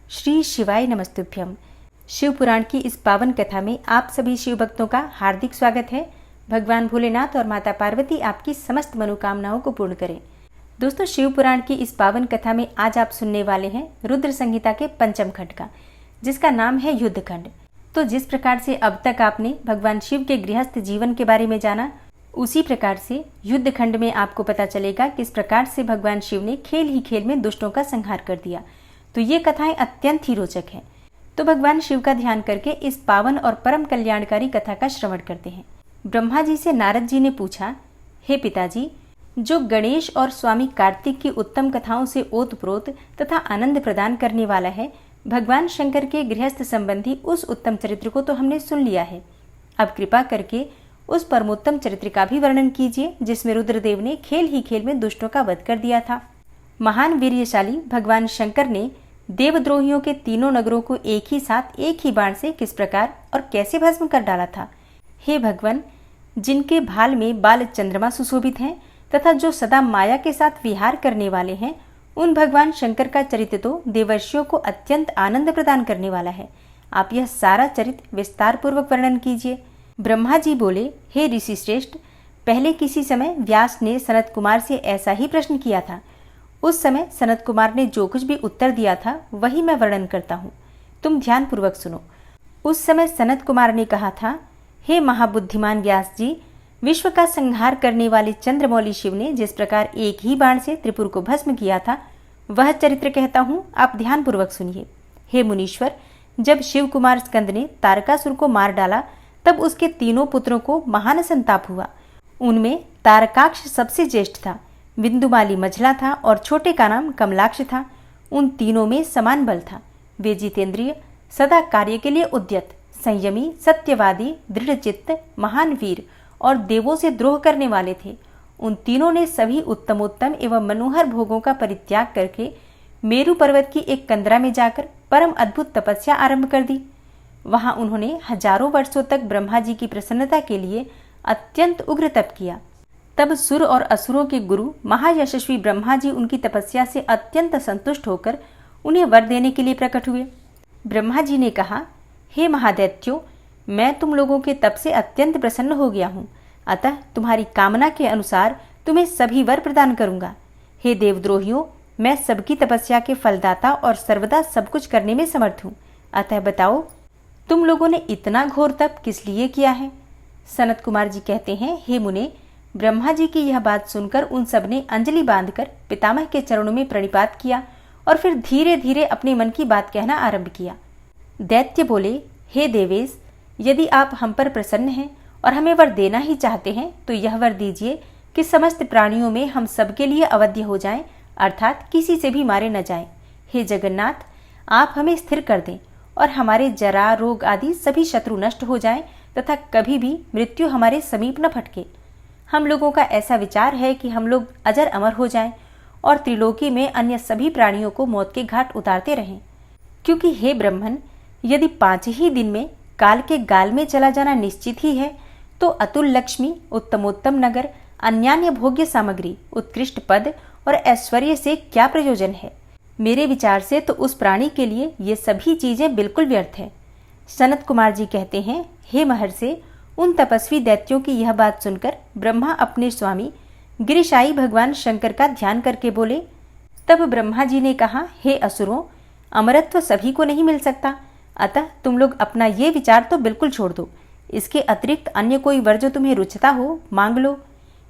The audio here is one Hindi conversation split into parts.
श्री शिवाय नमस्तुभ्यम। शिव पुराण की इस पावन कथा में आप सभी शिव भक्तों का हार्दिक स्वागत है। भगवान भोलेनाथ और माता पार्वती आपकी समस्त मनोकामनाओं को पूर्ण करें। दोस्तों, शिव पुराण की इस पावन कथा में आज आप सुनने वाले हैं रुद्र संहिता के पंचम खंड का, जिसका नाम है युद्ध खंड। तो जिस प्रकार से अब तक आपने भगवान शिव के गृहस्थ जीवन के बारे में जाना, उसी प्रकार से युद्ध खंड में आपको पता चलेगा किस प्रकार से भगवान शिव ने खेल ही खेल में दुष्टों का संहार कर दिया। तो ये कथाएं अत्यंत ही रोचक हैं। तो भगवान शिव का ध्यान करके इस पावन और परम कल्याणकारी कथा का श्रवण करते हैं। ब्रह्मा जी से नारद जी ने पूछा, हे पिताजी, जो गणेश और स्वामी कार्तिक की उत्तम कथाओं से ओतप्रोत तथा आनंद प्रदान करने वाला है, भगवान शंकर के गृहस्थ संबंधी उस उत्तम चरित्र को तो हमने सुन लिया है। अब कृपा करके उस परमोत्तम चरित्र का भी वर्णन कीजिए जिसमें रुद्रदेव ने खेल ही खेल में दुष्टों का वध कर दिया था। महान वीर्यशाली भगवान शंकर ने देवद्रोहियों के तीनों नगरों को एक ही साथ एक ही बाण से किस प्रकार और कैसे भस्म कर डाला था। हे भगवान, जिनके भाल में बाल चंद्रमा सुशोभित हैं तथा जो सदा माया के साथ विहार करने वाले हैं, उन भगवान शंकर का चरित्र तो देवर्षियों को अत्यंत आनंद प्रदान करने वाला है। आप यह सारा चरित्र विस्तार पूर्वक वर्णन कीजिए। ब्रह्मा जी बोले, हे ऋषि श्रेष्ठ, पहले किसी समय व्यास ने सनत कुमार से ऐसा ही प्रश्न किया था। उस समय सनत कुमार ने जो कुछ भी उत्तर दिया था वही मैं वर्णन करता हूँ, तुम ध्यान पूर्वक सुनो। उस समय सनत कुमार ने कहा था, हे महाबुद्धिमान व्यास जी, विश्व का संहार करने वाले चंद्रमौली शिव ने जिस प्रकार एक ही बाण से त्रिपुर को भस्म किया था, वह चरित्र कहता हूँ, आप ध्यान पूर्वक सुनिए। हे मुनीश्वर, जब शिव कुमार स्कंद ने तारकासुर को मार डाला, तब उसके तीनों पुत्रों को महान संताप हुआ। उनमें तारकाक्ष सबसे ज्येष्ठ था, बिंदुमाली मझला था और छोटे का नाम कमलाक्ष था। उन तीनों में समान बल था। वे जितेंद्रिय, सदा कार्य के लिए उद्यत, संयमी, सत्यवादी, दृढ़चित्त, महान वीर और देवों से द्रोह करने वाले थे। उन तीनों ने सभी उत्तमोत्तम एवं मनोहर भोगों का परित्याग करके मेरु पर्वत की एक कंदरा में जाकर परम अद्भुत तपस्या आरंभ कर दी। वहां उन्होंने हजारों वर्षों तक ब्रह्मा जी की प्रसन्नता के लिए अत्यंत उग्र तप किया। तब सुर और असुरों के गुरु महायशस्वी ब्रह्मा जी उनकी तपस्या से अत्यंत संतुष्ट होकर उन्हें वर देने के लिए प्रकट हुए। ब्रह्मा जी ने कहा, हे महादैत्यो, मैं तुम लोगों के तप से अत्यंत प्रसन्न हो गया हूँ, अतः तुम्हारी कामना के अनुसार तुम्हें सभी वर प्रदान करूंगा। हे देवद्रोहियों, मैं सबकी तपस्या के फलदाता और सर्वदा सब कुछ करने में समर्थ हूँ, अतः बताओ तुम लोगों ने इतना घोर तप किस लिए किया है। सनत कुमार जी कहते हैं, हे मुने, ब्रह्मा जी की यह बात सुनकर उन सब ने अंजलि बांधकर पितामह के चरणों में प्रणिपात किया और फिर धीरे धीरे अपने मन की बात कहना आरंभ किया। दैत्य बोले, हे देवेश, यदि आप हम पर प्रसन्न हैं और हमें वर देना ही चाहते हैं तो यह वर दीजिए कि समस्त प्राणियों में हम सबके लिए अवध्य हो जाएं, अर्थात किसी से भी मारे न जाएं। हे जगन्नाथ, आप हमें स्थिर कर दें और हमारे जरा, रोग आदि सभी शत्रु नष्ट हो जाएं तथा कभी भी मृत्यु हमारे समीप न फटके। हम लोगों का ऐसा विचार है कि हम लोग अजर अमर हो जाएं और त्रिलोकी में अन्य सभी प्राणियों को मौत के घाट उतारते रहें। क्योंकि हे ब्रह्मन, यदि 5 ही दिन में काल के गाल में चला जाना निश्चित ही है, तो अतुल लक्ष्मी, उत्तमोत्तम नगर, अन्यान्य भोग्य सामग्री, उत्कृष्ट पद और ऐश्वर्य से क्या प्रयोजन है। मेरे विचार से तो उस प्राणी के लिए ये सभी चीजें बिल्कुल व्यर्थ है। सनत कुमार जी कहते हैं, हे महर्षि, उन तपस्वी दैत्यों की यह बात सुनकर ब्रह्मा अपने स्वामी गिरिशाई भगवान शंकर का ध्यान करके बोले। तब ब्रह्मा जी ने कहा, हे असुरों, अमरत्व सभी को नहीं मिल सकता, अतः तुम लोग अपना ये विचार तो बिल्कुल छोड़ दो। इसके अतिरिक्त अन्य कोई वर जो तुम्हें रुचता हो मांग लो।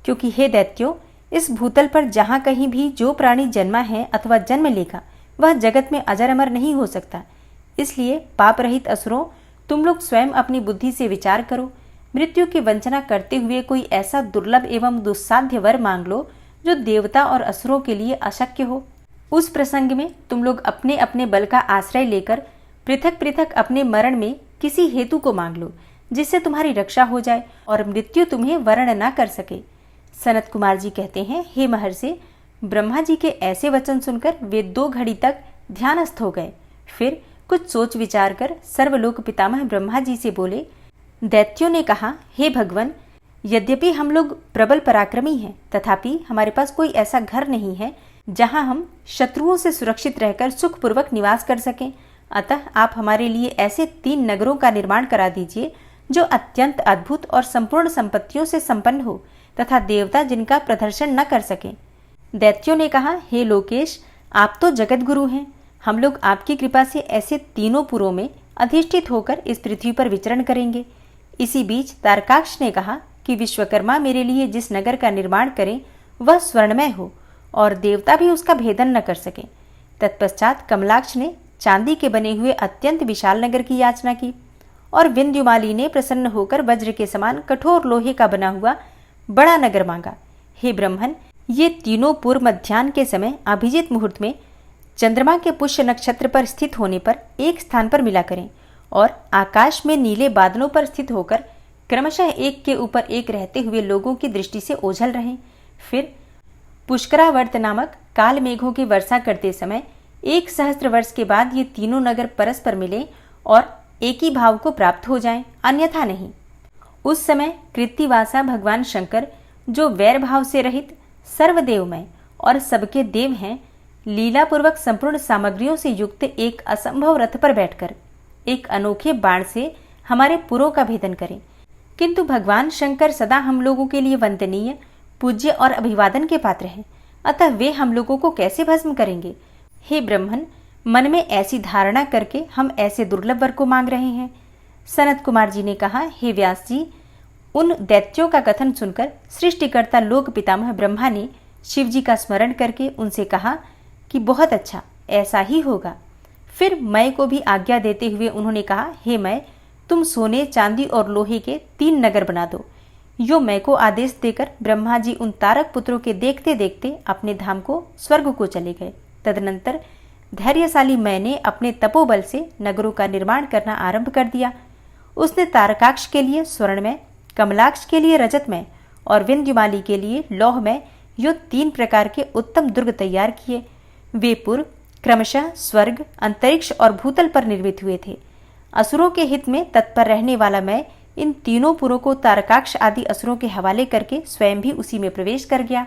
क्योंकि हे दैत्यों, इस भूतल पर जहाँ कहीं भी जो प्राणी जन्मा है अथवा जन्म लेगा, वह जगत में अजर अमर नहीं हो सकता। इसलिए पाप रहित असुरों, तुम लोग स्वयं अपनी बुद्धि से विचार करो। मृत्यु की वंचना करते हुए कोई ऐसा दुर्लभ एवं दुस्साध्य वर मांग लो जो देवता और असुरों के लिए अशक्य हो। उस प्रसंग में तुम लोग अपने अपने बल का आश्रय लेकर पृथक पृथक अपने मरण में किसी हेतु को मांग लो, जिससे तुम्हारी रक्षा हो जाए और मृत्यु तुम्हें वर्ण न कर सके। सनत कुमार जी कहते हैं, हे महर्षि, ब्रह्मा जी के ऐसे वचन सुनकर वे 2 घड़ी तक ध्यानस्थ हो गए। फिर कुछ सोच विचार कर सर्वलोक पितामह ब्रह्मा जी से बोले। दैत्यों ने कहा, हे भगवान, यद्यपि हम लोग प्रबल पराक्रमी हैं, तथापि हमारे पास कोई ऐसा घर नहीं है जहां हम शत्रुओं से सुरक्षित रहकर सुखपूर्वक निवास कर सकें अतः आप हमारे लिए ऐसे 3 नगरों का निर्माण करा दीजिए जो अत्यंत अद्भुत और संपूर्ण संपत्तियों से संपन्न हो तथा देवता जिनका प्रदर्शन न कर सकें। दैत्यों ने कहा, हे लोकेश, आप तो जगत गुरु हैं, हम लोग आपकी कृपा से ऐसे तीनों पुरों में अधिष्ठित होकर इस पृथ्वी पर विचरण करेंगे। इसी बीच तारकाक्ष ने कहा कि विश्वकर्मा मेरे लिए जिस नगर का निर्माण करें वह स्वर्णमय हो और देवता भी उसका भेदन न कर सके। तत्पश्चात कमलाक्ष ने चांदी के बने हुए अत्यंत विशाल नगर की याचना की और विंध्युमाली ने प्रसन्न होकर वज्र के समान कठोर लोहे का बना हुआ बड़ा नगर मांगा। हे ब्रह्मन, ये तीनों पूर्व मध्याह्न के समय अभिजीत मुहूर्त में चंद्रमा के पुष्य नक्षत्र पर स्थित होने पर एक स्थान पर मिला करें और आकाश में नीले बादलों पर स्थित होकर क्रमशः एक के ऊपर एक रहते हुए लोगों की दृष्टि से ओझल रहें। फिर पुष्करावर्त नामक काल मेघों की वर्षा करते समय 1,000 वर्ष के बाद ये तीनों नगर परस्पर मिले और एक ही भाव को प्राप्त हो जाएं, अन्यथा नहीं। उस समय कृत्तिवासा भगवान शंकर, जो वैर भाव से रहित सर्वदेवमय और सबके देव हैं, लीलापूर्वक संपूर्ण सामग्रियों से युक्त एक असंभव रथ पर बैठकर एक अनोखे बाण से हमारे पुरों का भेदन करें। किंतु भगवान शंकर सदा हम लोगों के लिए वंदनीय, पूज्य और अभिवादन के पात्र हैं, अतः वे हम लोगों को कैसे भस्म करेंगे? हे ब्रह्मन, मन में ऐसी धारणा करके हम ऐसे दुर्लभ वर को मांग रहे हैं। सनत कुमार जी ने कहा, हे व्यास जी, उन दैत्यों का कथन सुनकर सृष्टिकर्ता लोक पितामह ब्रह्मा ने शिव जी का स्मरण करके उनसे कहा कि बहुत अच्छा, ऐसा ही होगा। फिर मय को भी आज्ञा देते हुए उन्होंने कहा, हे मय, तुम सोने, चांदी और लोहे के 3 नगर बना दो। यो मय को आदेश देकर ब्रह्मा जी उन तारक पुत्रों के देखते देखते अपने धाम को स्वर्ग को चले गए। तदनंतर धैर्यशाली मय ने अपने तपोबल से नगरों का निर्माण करना आरंभ कर दिया। उसने तारकाक्ष के लिए स्वर्णमय, कमलाक्ष के लिए रजतमय और विंध्युमाली के लिए लौहमय यो 3 प्रकार के उत्तम दुर्ग तैयार किए। वे पुर क्रमशः स्वर्ग, अंतरिक्ष और भूतल पर निर्मित हुए थे। असुरों के हित में तत्पर रहने वाला मैं इन तीनों पुरों को तारकाक्ष आदि असुरों के हवाले करके स्वयं भी उसी में प्रवेश कर गया।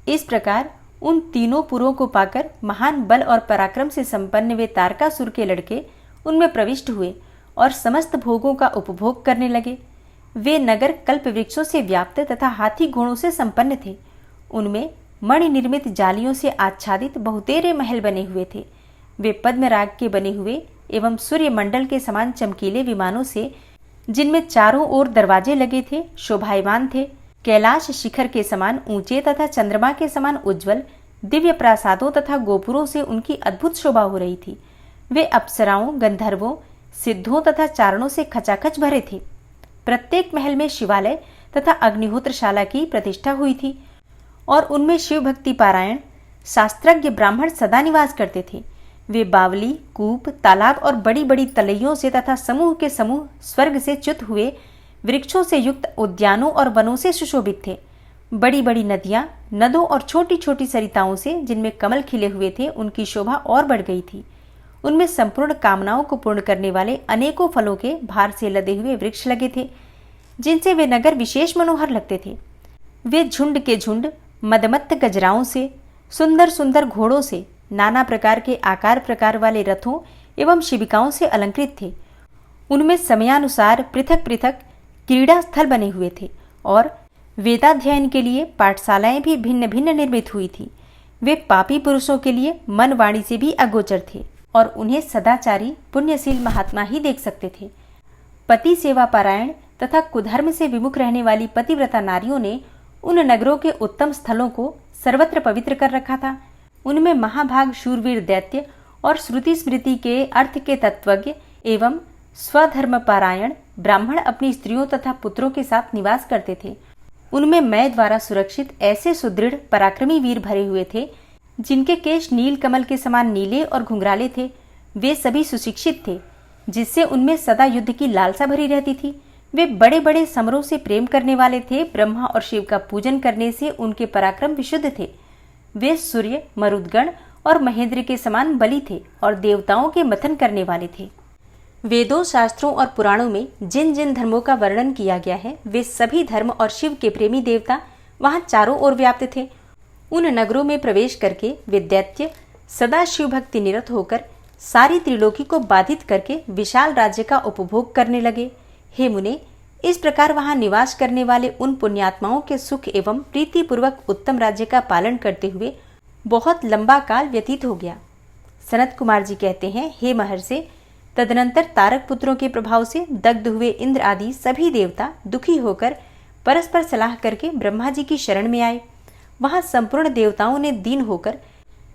इस प्रकार उन तीनों पुरों को पाकर महान बल और पराक्रम से संपन्न वे तारकासुर के लड़के उनमें प्रविष्ट हुए और समस्त भोगों का उपभोग करने लगे। वे नगर कल्प वृक्षों से व्याप्त तथा हाथी घोड़ों से संपन्न थे। उनमें मणि निर्मित जालियों से आच्छादित बहुतेरे महल बने हुए थे। वे पद्मराग के बने हुए एवं सूर्य मंडल के समान चमकीले विमानों से, जिनमें चारों ओर दरवाजे लगे थे, शोभायमान थे। कैलाश शिखर के समान ऊंचे तथा चंद्रमा के समान उज्ज्वल दिव्य प्रासादों तथा गोपुरों से उनकी अद्भुत शोभा हो रही थी। वे अप्सराओं, गंधर्वों, सिद्धों तथा चारणों से खचाखच भरे थे। प्रत्येक महल में शिवालय तथा अग्निहोत्रशाला की प्रतिष्ठा हुई थी और उनमें शिव भक्ति पारायण शास्त्रज्ञ ब्राह्मण सदा निवास करते थे। वे बावली, कूप, तालाब और बड़ी बड़ी तलैयों से तथा समूह के समूह स्वर्ग से च्युत हुए वृक्षों से युक्त उद्यानों और वनों से सुशोभित थे। बड़ी बड़ी नदियां, नदों और छोटी छोटी सरिताओं से, जिनमें कमल खिले हुए थे, उनकी शोभा और बढ़ गई थी। उनमें संपूर्ण कामनाओं को पूर्ण करने वाले अनेकों फलों के भार से लदे हुए वृक्ष लगे थे, जिनसे वे नगर विशेष मनोहर लगते थे। वे झुंड के झुंड मदमत्त गजराओं से, सुंदर सुंदर घोड़ों से, नाना प्रकार के आकार प्रकार वाले रथों एवं शिबिकाओं से अलंकृत थे। उनमें समयानुसार पृथक पृथक क्रीड़ा स्थल बने हुए थे और वेदाध्ययन के लिए पाठशालाएं भी भिन्न भिन्न निर्मित हुई थी। वे पापी पुरुषों के लिए मन वाणी से भी अगोचर थे और उन्हें सदाचारी पुण्यशील महात्मा ही देख सकते थे। पति सेवा पारायण तथा कुधर्म से विमुख रहने वाली पतिव्रता नारियों ने उन नगरों के उत्तम स्थलों को सर्वत्र पवित्र कर रखा था। उनमें महाभाग शूरवीर दैत्य और श्रुति स्मृति के अर्थ के तत्वज्ञ एवं स्वधर्म पारायण ब्राह्मण अपनी स्त्रियों तथा पुत्रों के साथ निवास करते थे। उनमें मैं द्वारा सुरक्षित ऐसे सुदृढ़ पराक्रमी वीर भरे हुए थे, जिनके केश नील कमल के समान नीले और घुंघराले थे। वे सभी सुशिक्षित थे, जिससे उनमें सदा युद्ध की लालसा भरी रहती थी। वे बड़े बड़े समरों से प्रेम करने वाले थे। ब्रह्मा और शिव का पूजन करने से उनके पराक्रम विशुद्ध थे। वे सूर्य, मरुदगण और महेंद्र के समान बली थे और देवताओं के मथन करने वाले थे। वेदों, शास्त्रों और पुराणों में जिन जिन धर्मों का वर्णन किया गया है, वे सभी धर्म और शिव के प्रेमी देवता वहां चारों ओर व्याप्त थे। उन नगरों में प्रवेश करके वे दैत्य सदा शिव भक्ति निरत होकर सारी त्रिलोकी को बाधित करके विशाल राज्य का उपभोग करने लगे। हे मुने, इस प्रकार वहां निवास करने वाले उन पुण्यात्माओं के सुख एवं प्रीतिपूर्वक उत्तम राज्य का पालन करते हुए बहुत लंबा काल व्यतीत हो गया। सनत कुमार जी कहते हैं, हे महर्षि, तदनंतर तारक पुत्रों के प्रभाव से दग्ध हुए इंद्र आदि सभी देवता दुखी होकर परस्पर सलाह करके ब्रह्मा जी की शरण में आए। वहां संपूर्ण देवताओं ने दीन होकर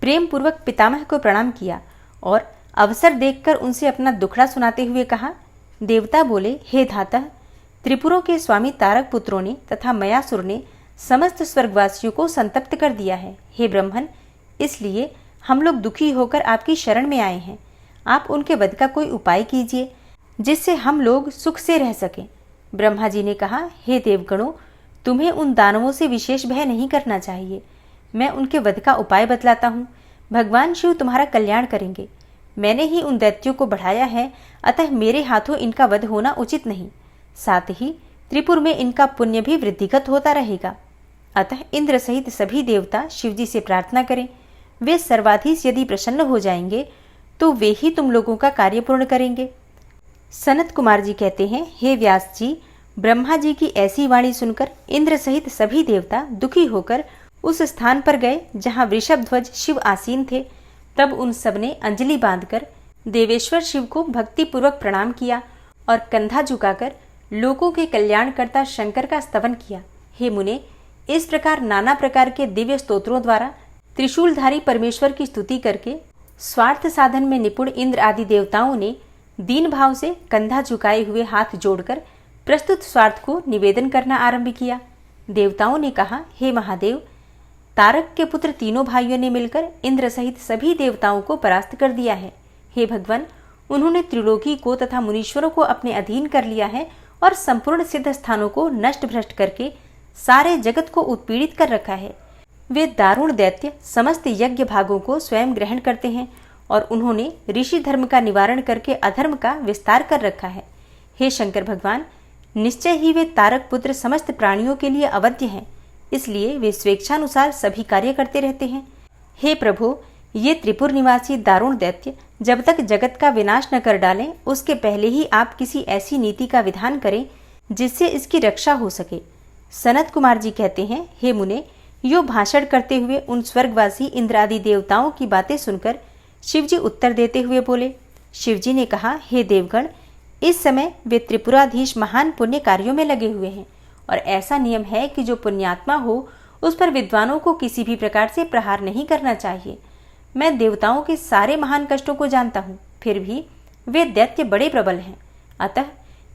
प्रेम पूर्वक पितामह को प्रणाम किया और अवसर देखकर उनसे अपना दुखड़ा सुनाते हुए कहा। देवता बोले, हे धातः, त्रिपुरों के स्वामी तारक पुत्रों ने तथा मयासुर ने समस्त स्वर्गवासियों को संतप्त कर दिया है। हे ब्रह्मन, इसलिए हम लोग दुखी होकर आपकी शरण में आए हैं। आप उनके वध का कोई उपाय कीजिए जिससे हम लोग सुख से रह सकें। ब्रह्मा जी ने कहा, हे देवगणों, तुम्हें उन दानवों से विशेष भय नहीं करना चाहिए। मैं उनके वध का उपाय बतलाता हूँ। भगवान शिव तुम्हारा कल्याण करेंगे। मैंने ही उन दैत्यों को बढ़ाया है, अतः मेरे हाथों इनका वध होना उचित नहीं। साथ ही त्रिपुर में इनका पुण्य भी वृद्धिगत होता रहेगा। अतः इंद्र सहित सभी देवता शिवजी से प्रार्थना करें। वे सर्वाधीश यदि प्रसन्न हो जाएंगे तो वे ही तुम लोगों का कार्य पूर्ण करेंगे। सनत कुमार जी कहते हैं, हे व्यास जी, ब्रह्मा जी की ऐसी वाणी सुनकर इंद्र सहित सभी देवता दुखी होकर उस स्थान पर गए जहां वृषभ ध्वज शिव आसीन थे। तब उन सब ने अंजलि बांधकर देवेश्वर शिव को भक्ति पूर्वक प्रणाम किया और कंधा झुकाकर लोगों के कल्याणकर्ता शंकर का स्तवन किया। हे मुने, इस प्रकार नाना प्रकार के दिव्य स्तोत्रों द्वारा त्रिशूलधारी परमेश्वर की स्तुति करके स्वार्थ साधन में निपुण इंद्र आदि देवताओं ने दीन भाव से कंधा झुकाए हुए हाथ जोड़कर प्रस्तुत स्वार्थ को निवेदन करना आरंभ किया। देवताओं ने कहा, हे महादेव, तारक के पुत्र तीनों भाइयों ने मिलकर इंद्र सहित सभी देवताओं को परास्त कर दिया है। हे भगवान, उन्होंने त्रिलोकी को तथा मुनीश्वरों को अपने अधीन कर लिया है और संपूर्ण सिद्ध स्थानों को नष्ट भ्रष्ट करके सारे जगत को उत्पीड़ित कर रखा है। वे दारुण दैत्य समस्त यज्ञ भागों को स्वयं ग्रहण करते हैं और उन्होंने ऋषि धर्म का निवारण करके अधर्म का विस्तार कर रखा है। हे शंकर भगवान, निश्चय ही वे तारक पुत्र समस्त प्राणियों के लिए अवध्य हैं, इसलिए वे स्वेच्छानुसार सभी कार्य करते रहते हैं। हे प्रभु, ये त्रिपुर निवासी दारुण दैत्य जब तक जगत का विनाश न कर डालें, उसके पहले ही आप किसी ऐसी नीति का विधान करें जिससे इसकी रक्षा हो सके। सनत कुमार जी कहते हैं, हे मुने, यो भाषण करते हुए उन स्वर्गवासी इंद्रादि देवताओं की बातें सुनकर शिवजी उत्तर देते हुए बोले। शिवजी ने कहा, हे देवगण, इस समय वे त्रिपुराधीश महान पुण्य कार्यों में लगे हुए हैं और ऐसा नियम है कि जो पुण्यात्मा हो उस पर विद्वानों को किसी भी प्रकार से प्रहार नहीं करना चाहिए। मैं देवताओं के सारे महान कष्टों को जानता हूँ, फिर भी वे दैत्य बड़े प्रबल हैं, अतः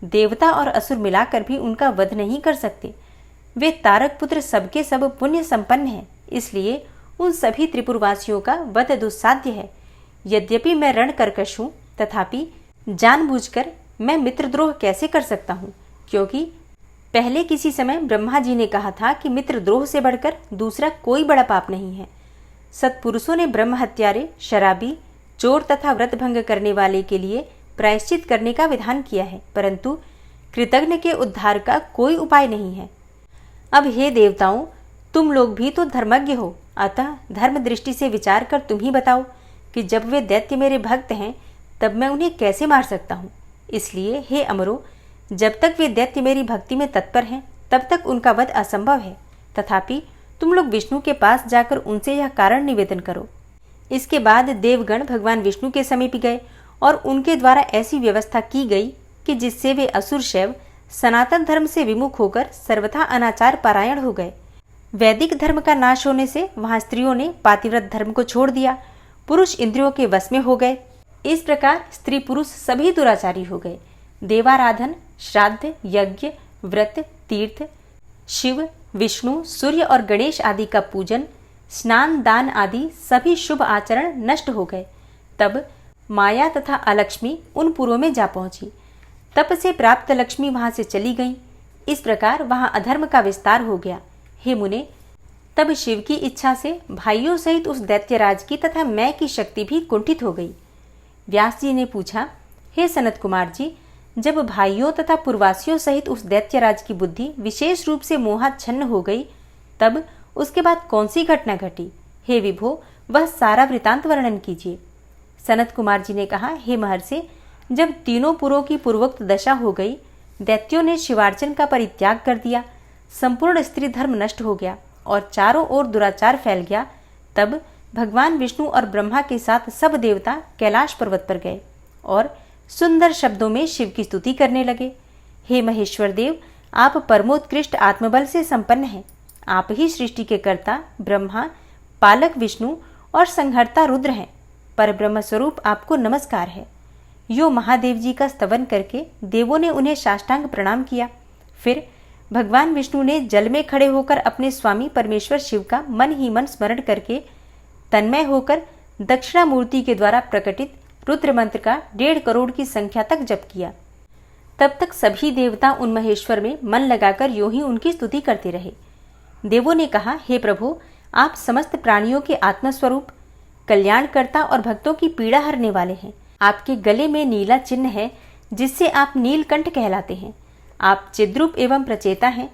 देवता और असुर मिलाकर भी उनका वध नहीं कर सकते। वे तारक पुत्र सबके सब पुण्य संपन्न हैं, इसलिए उन सभी त्रिपुरवासियों का वध दुस्साध्य है। यद्यपि मैं रण कर्कश हूँ, तथापि जानबूझकर मैं मित्रद्रोह कैसे कर सकता हूँ, क्योंकि पहले किसी समय ब्रह्मा जी ने कहा था कि मित्रद्रोह से बढ़कर दूसरा कोई बड़ा पाप नहीं है। सत्पुरुषों ने ब्रह्म हत्यारे, शराबी, चोर तथा व्रत भंग करने वाले के लिए प्रायश्चित करने का विधान किया है, परंतु कृतज्ञ के उद्धार का कोई उपाय नहीं है। अब हे देवताओं, तुम लोग भी तो धर्मज्ञ हो, अतः धर्म दृष्टि से विचार कर तुम ही बताओ कि जब वे दैत्य मेरे भक्त हैं तब मैं उन्हें कैसे मार सकता हूँ। इसलिए हे अमरो, जब तक वे दैत्य मेरी भक्ति में तत्पर हैं तब तक उनका वध असंभव है, तथापि तुम लोग विष्णु के पास जाकर उनसे यह कारण निवेदन करो। इसके बाद देवगण भगवान विष्णु के समीप गए और उनके द्वारा ऐसी व्यवस्था की गई कि जिससे वे असुर शैव सनातन धर्म से विमुख होकर सर्वथा अनाचार पारायण हो गए। वैदिक धर्म का नाश होने से वहां स्त्रियों ने पातिव्रत धर्म को छोड़ दिया, पुरुष इंद्रियों के वश में हो गए। इस प्रकार स्त्री पुरुष सभी दुराचारी हो गए। देवाराधन, श्राद्ध, यज्ञ, व्रत, तीर्थ, शिव, विष्णु, सूर्य और गणेश आदि का पूजन, स्नान, दान आदि सभी शुभ आचरण नष्ट हो गए। तब माया तथा अलक्ष्मी उन पुरों में जा पहुंची। तप से प्राप्त लक्ष्मी वहां से चली गईं। इस प्रकार वहां अधर्म का विस्तार हो गया। हे मुने, तब शिव की इच्छा से भाइयों सहित उस दैत्यराज की तथा मैं की शक्ति भी कुंठित हो गई। व्यास जी ने पूछा, हे सनत कुमार जी, जब भाइयों तथा पूर्वासियों सहित उस दैत्यराज की बुद्धि विशेष रूप से मोहाच्छन्न हो गई, तब उसके बाद कौन सी घटना घटी? हे विभो, वह सारा वृतांत वर्णन कीजिए। सनत कुमार जी ने कहा, हे महर्षि, जब तीनों पुरों की पूर्वोक्त दशा हो गई, दैत्यों ने शिवार्चन का परित्याग कर दिया, संपूर्ण स्त्री धर्म नष्ट हो गया और चारों ओर दुराचार फैल गया, तब भगवान विष्णु और ब्रह्मा के साथ सब देवता कैलाश पर्वत पर गए और सुंदर शब्दों में शिव की स्तुति करने लगे। हे महेश्वर देव, आप परमोत्कृष्ट आत्मबल से संपन्न हैं। आप ही सृष्टि के कर्ता ब्रह्मा, पालक विष्णु और संहर्ता रुद्र हैं। पर ब्रह्म स्वरूप आपको नमस्कार है। यो महादेव जी का स्तवन करके देवों ने उन्हें साष्टांग प्रणाम किया। फिर भगवान विष्णु ने जल में खड़े होकर अपने स्वामी परमेश्वर शिव का मन ही मन स्मरण करके तन्मय होकर दक्षिणा मूर्ति के द्वारा प्रकटित रुद्र मंत्र का 1.5 करोड़ की संख्या तक जप किया। तब तक सभी देवता उन महेश्वर में मन लगाकर यूं ही उनकी स्तुति करते रहे। देवों ने कहा, हे प्रभु, आप समस्त प्राणियों के आत्मस्वरूप, कल्याणकर्ता और भक्तों की पीड़ा हरने वाले हैं। आपके गले में नीला चिन्ह है जिससे आप नीलकंठ कहलाते हैं। आप चिद्रूप एवं प्रचेता हैं।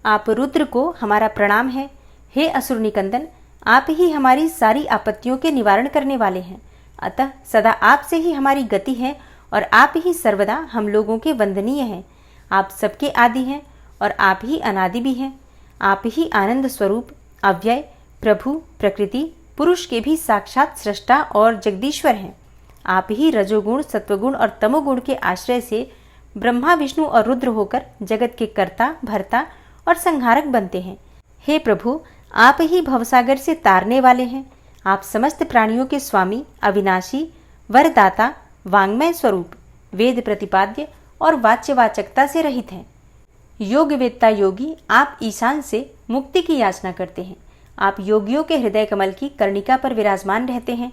आप रुद्र को हमारा प्रणाम है। हे असुर निकंदन, आप ही हमारी सारी आपत्तियों के निवारण करने वाले हैं। अतः सदा आपसे ही हमारी गति है और आप ही सर्वदा हम लोगों के वंदनीय हैं। आप सबके आदि हैं और आप ही अनादि भी हैं। आप ही आनंद स्वरूप, अव्यय, प्रभु, प्रकृति, पुरुष के भी साक्षात सृष्टा और जगदीश्वर हैं। आप ही रजोगुण, सत्वगुण और तमोगुण के आश्रय से ब्रह्मा, विष्णु और रुद्र होकर जगत के कर्ता, भर्ता और संहारक बनते हैं। हे प्रभु, आप ही भवसागर से तारने वाले हैं। आप समस्त प्राणियों के स्वामी, अविनाशी, वरदाता, वांग्मय स्वरूप, वेद प्रतिपाद्य और वाच्यवाचकता से रहित हैं। योग वेत्ता योगी, आप ईशान से मुक्ति की याचना करते हैं। आप योगियों के हृदय कमल की कर्णिका पर विराजमान रहते हैं।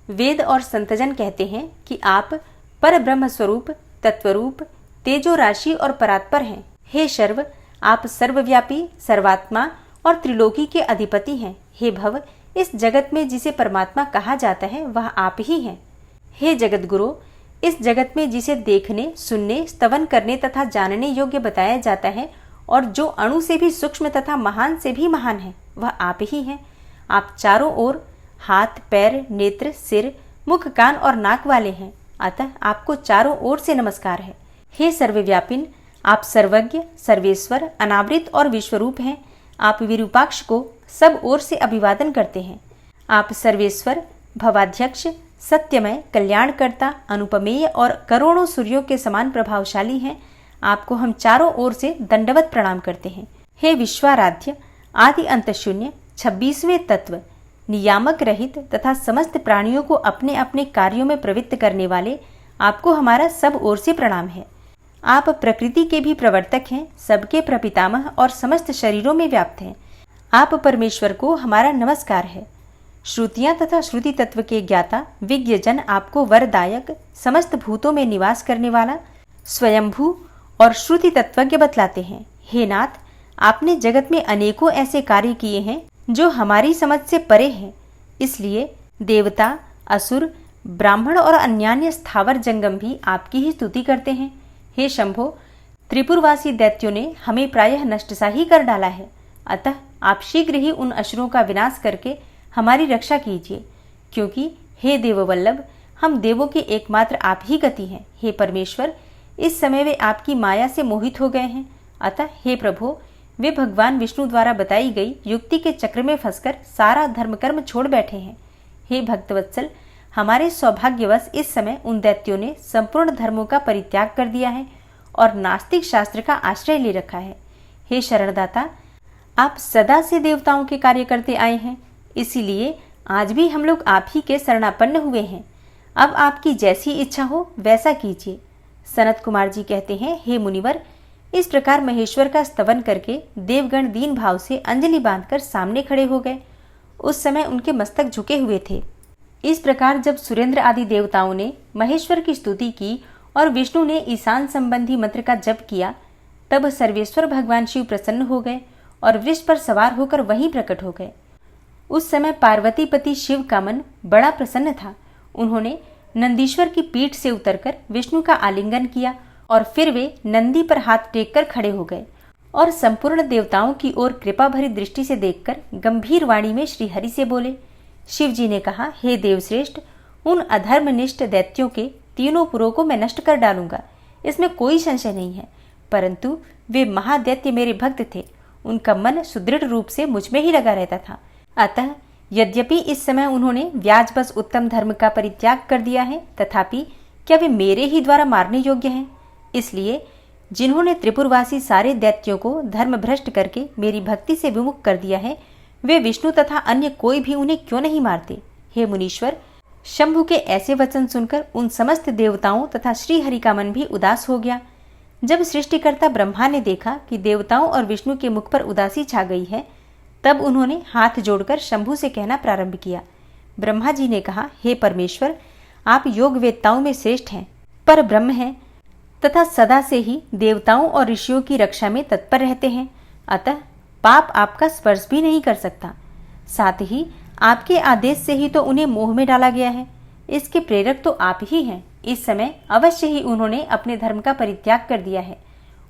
वेद और संतजन कहते हैं कि आप पर ब्रह्म स्वरूप, तत्वरूप, तेजो राशि और परात्पर हैं। हे शर्व, आप सर्वव्यापी, सर्वात्मा और त्रिलोकी के अधिपति हैं। हे भव, इस जगत में जिसे परमात्मा कहा जाता है वह आप ही हैं। हे जगत गुरु, इस जगत में जिसे देखने, सुनने, स्तवन करने तथा जानने योग्य बताया जाता है और जो अणु से भी सूक्ष्म तथा महान से भी महान है, वह आप ही हैं। आप चारों ओर हाथ, पैर, नेत्र, सिर, मुख, कान और नाक वाले हैं। अतः आपको चारों ओर से नमस्कार है। हे सर्वव्यापिन, आप सर्वज्ञ, सर्वेश्वर, अनावृत और विश्वरूप हैं। आप विरूपाक्ष को सब ओर से अभिवादन करते हैं। आप सर्वेश्वर, भवाध्यक्ष, सत्यमय, कल्याणकर्ता, अनुपमेय और करोड़ों सूर्यों के समान प्रभावशाली हैं। आपको हम चारों ओर से दंडवत प्रणाम करते हैं। हे विश्वाराध्य, आदि अंत शून्य, 26वें तत्व, नियामक रहित तथा समस्त प्राणियों को अपने अपने कार्यों में प्रवृत्त करने वाले, आपको हमारा सब ओर से प्रणाम है। आप प्रकृति के भी प्रवर्तक हैं, सबके प्रपितामह और समस्त शरीरों में व्याप्त हैं। आप परमेश्वर को हमारा नमस्कार है। श्रुतियां तथा श्रुति तत्व के ज्ञाता, विज्ञजन आपको वरदायक, समस्त भूतों में निवास करने वाला, स्वयंभू और श्रुति तत्वज्ञ बतलाते हैं। हे नाथ, आपने जगत में अनेकों ऐसे कार्य किए हैं जो हमारी समझ से परे हैं। इसलिए देवता, असुर, ब्राह्मण और अन्यान्य स्थावर जंगम भी आपकी ही स्तुति करते हैं। हे शंभो, त्रिपुरवासी दैत्यों ने हमें प्रायः नष्ट सा ही कर डाला है। अतः आप शीघ्र ही उन असुरों का विनाश करके हमारी रक्षा कीजिए, क्योंकि हे देववल्लभ, हम देवों के एकमात्र आप ही गति हैं। हे परमेश्वर, इस समय वे आपकी माया से मोहित हो गए हैं। अतः हे प्रभु, वे भगवान विष्णु द्वारा बताई गई युक्ति के चक्र में फंसकर सारा धर्म कर्म छोड़ बैठे हैं। हे भक्तवत्सल, हमारे सौभाग्यवश इस समय उन दैत्यों ने संपूर्ण धर्मों का परित्याग कर दिया है और नास्तिक शास्त्र का आश्रय ले रखा है। हे शरणदाता, आप सदा से देवताओं के कार्य करते आए हैं, इसीलिए आज भी हम लोग आप ही के शरणापन्न हुए हैं। अब आपकी जैसी इच्छा हो वैसा कीजिए। सनत कुमार जी कहते हैं, हे मुनिवर, इस प्रकार महेश्वर का स्तवन करके देवगण दीन भाव से अंजलि बांधकर सामने खड़े हो गए। उस समय उनके मस्तक झुके हुए थे। इस प्रकार जब सुरेंद्र आदि देवताओं ने महेश्वर की स्तुति की और विष्णु ने ईशान संबंधी मंत्र का जप किया, तब सर्वेश्वर भगवान शिव प्रसन्न हो गए और वृष पर सवार होकर वहीं प्रकट हो गए। उस समय पार्वती पति शिव का मन बड़ा प्रसन्न था। उन्होंने नंदीश्वर की पीठ से उतरकर विष्णु का आलिंगन किया और फिर वे नंदी पर हाथ टेककर खड़े हो गए और संपूर्ण देवताओं की ओर कृपा भरी दृष्टि से देखकर गंभीर वाणी में श्रीहरि से बोले। शिव जी ने कहा, हे देवश्रेष्ठ, उन अधर्मनिष्ठ दैत्यों के तीनों पुरों को मैं नष्ट कर डालूंगा, इसमें कोई संशय नहीं है। परंतु वे महादैत्य मेरे भक्त थे, उनका मन सुदृढ़ रूप से मुझ में ही लगा रहता था। अतः यद्यपि इस समय उन्होंने व्याजबस उत्तम धर्म का परित्याग कर दिया है, तथापि क्या वे मेरे ही द्वारा मारने योग्य हैं? इसलिए जिन्होंने त्रिपुरवासी सारे दैत्यों को धर्म भ्रष्ट करके मेरी भक्ति से विमुख कर दिया है, वे विष्णु तथा अन्य कोई भी उन्हें क्यों नहीं मारते? हे मुनीश्वर, शंभु के ऐसे वचन सुनकर उन समस्त देवताओं तथा श्रीहरि का मन भी उदास हो गया। जब सृष्टिकर्ता ब्रह्मा ने देखा कि देवताओं और विष्णु के मुख पर उदासी छा गई है, तब उन्होंने हाथ जोड़कर शंभु से कहना प्रारंभ किया। ब्रह्मा जी ने कहा, हे परमेश्वर, आप योग वेत्ताओं में श्रेष्ठ हैं, पर ब्रह्म हैं तथा सदा से ही देवताओं और ऋषियों की रक्षा में तत्पर रहते हैं। अतः पाप आपका स्पर्श भी नहीं कर सकता। साथ ही आपके आदेश से ही तो उन्हें मोह में डाला गया है। इसके प्रेरक तो आप ही हैं। इस समय अवश्य ही उन्होंने अपने धर्म का परित्याग कर दिया है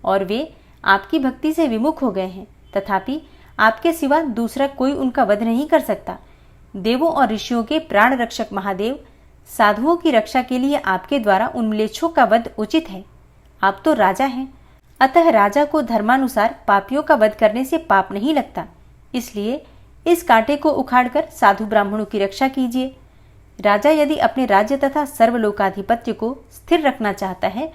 और वे आपकी भक्ति से विमुख हो गए हैं। तथापि आपके सिवा दूसरा कोई उनका वध नहीं कर सकता। देवों और ऋषियों के प्राण रक्षक महादेव, साधुओं की रक्षा के लिए आपके द्वारा उन म्लेच्छों का वध उचित है। आप तो राजा हैं, अतः राजा को धर्मानुसार पापियों का वध करने से पाप नहीं लगता। इसलिए इस कांटे को उखाड़कर साधु ब्राह्मणों की रक्षा कीजिए। राजा यदि अपने राज्य तथा सर्वलोकाधिपत्य को स्थिर रखना चाहता है,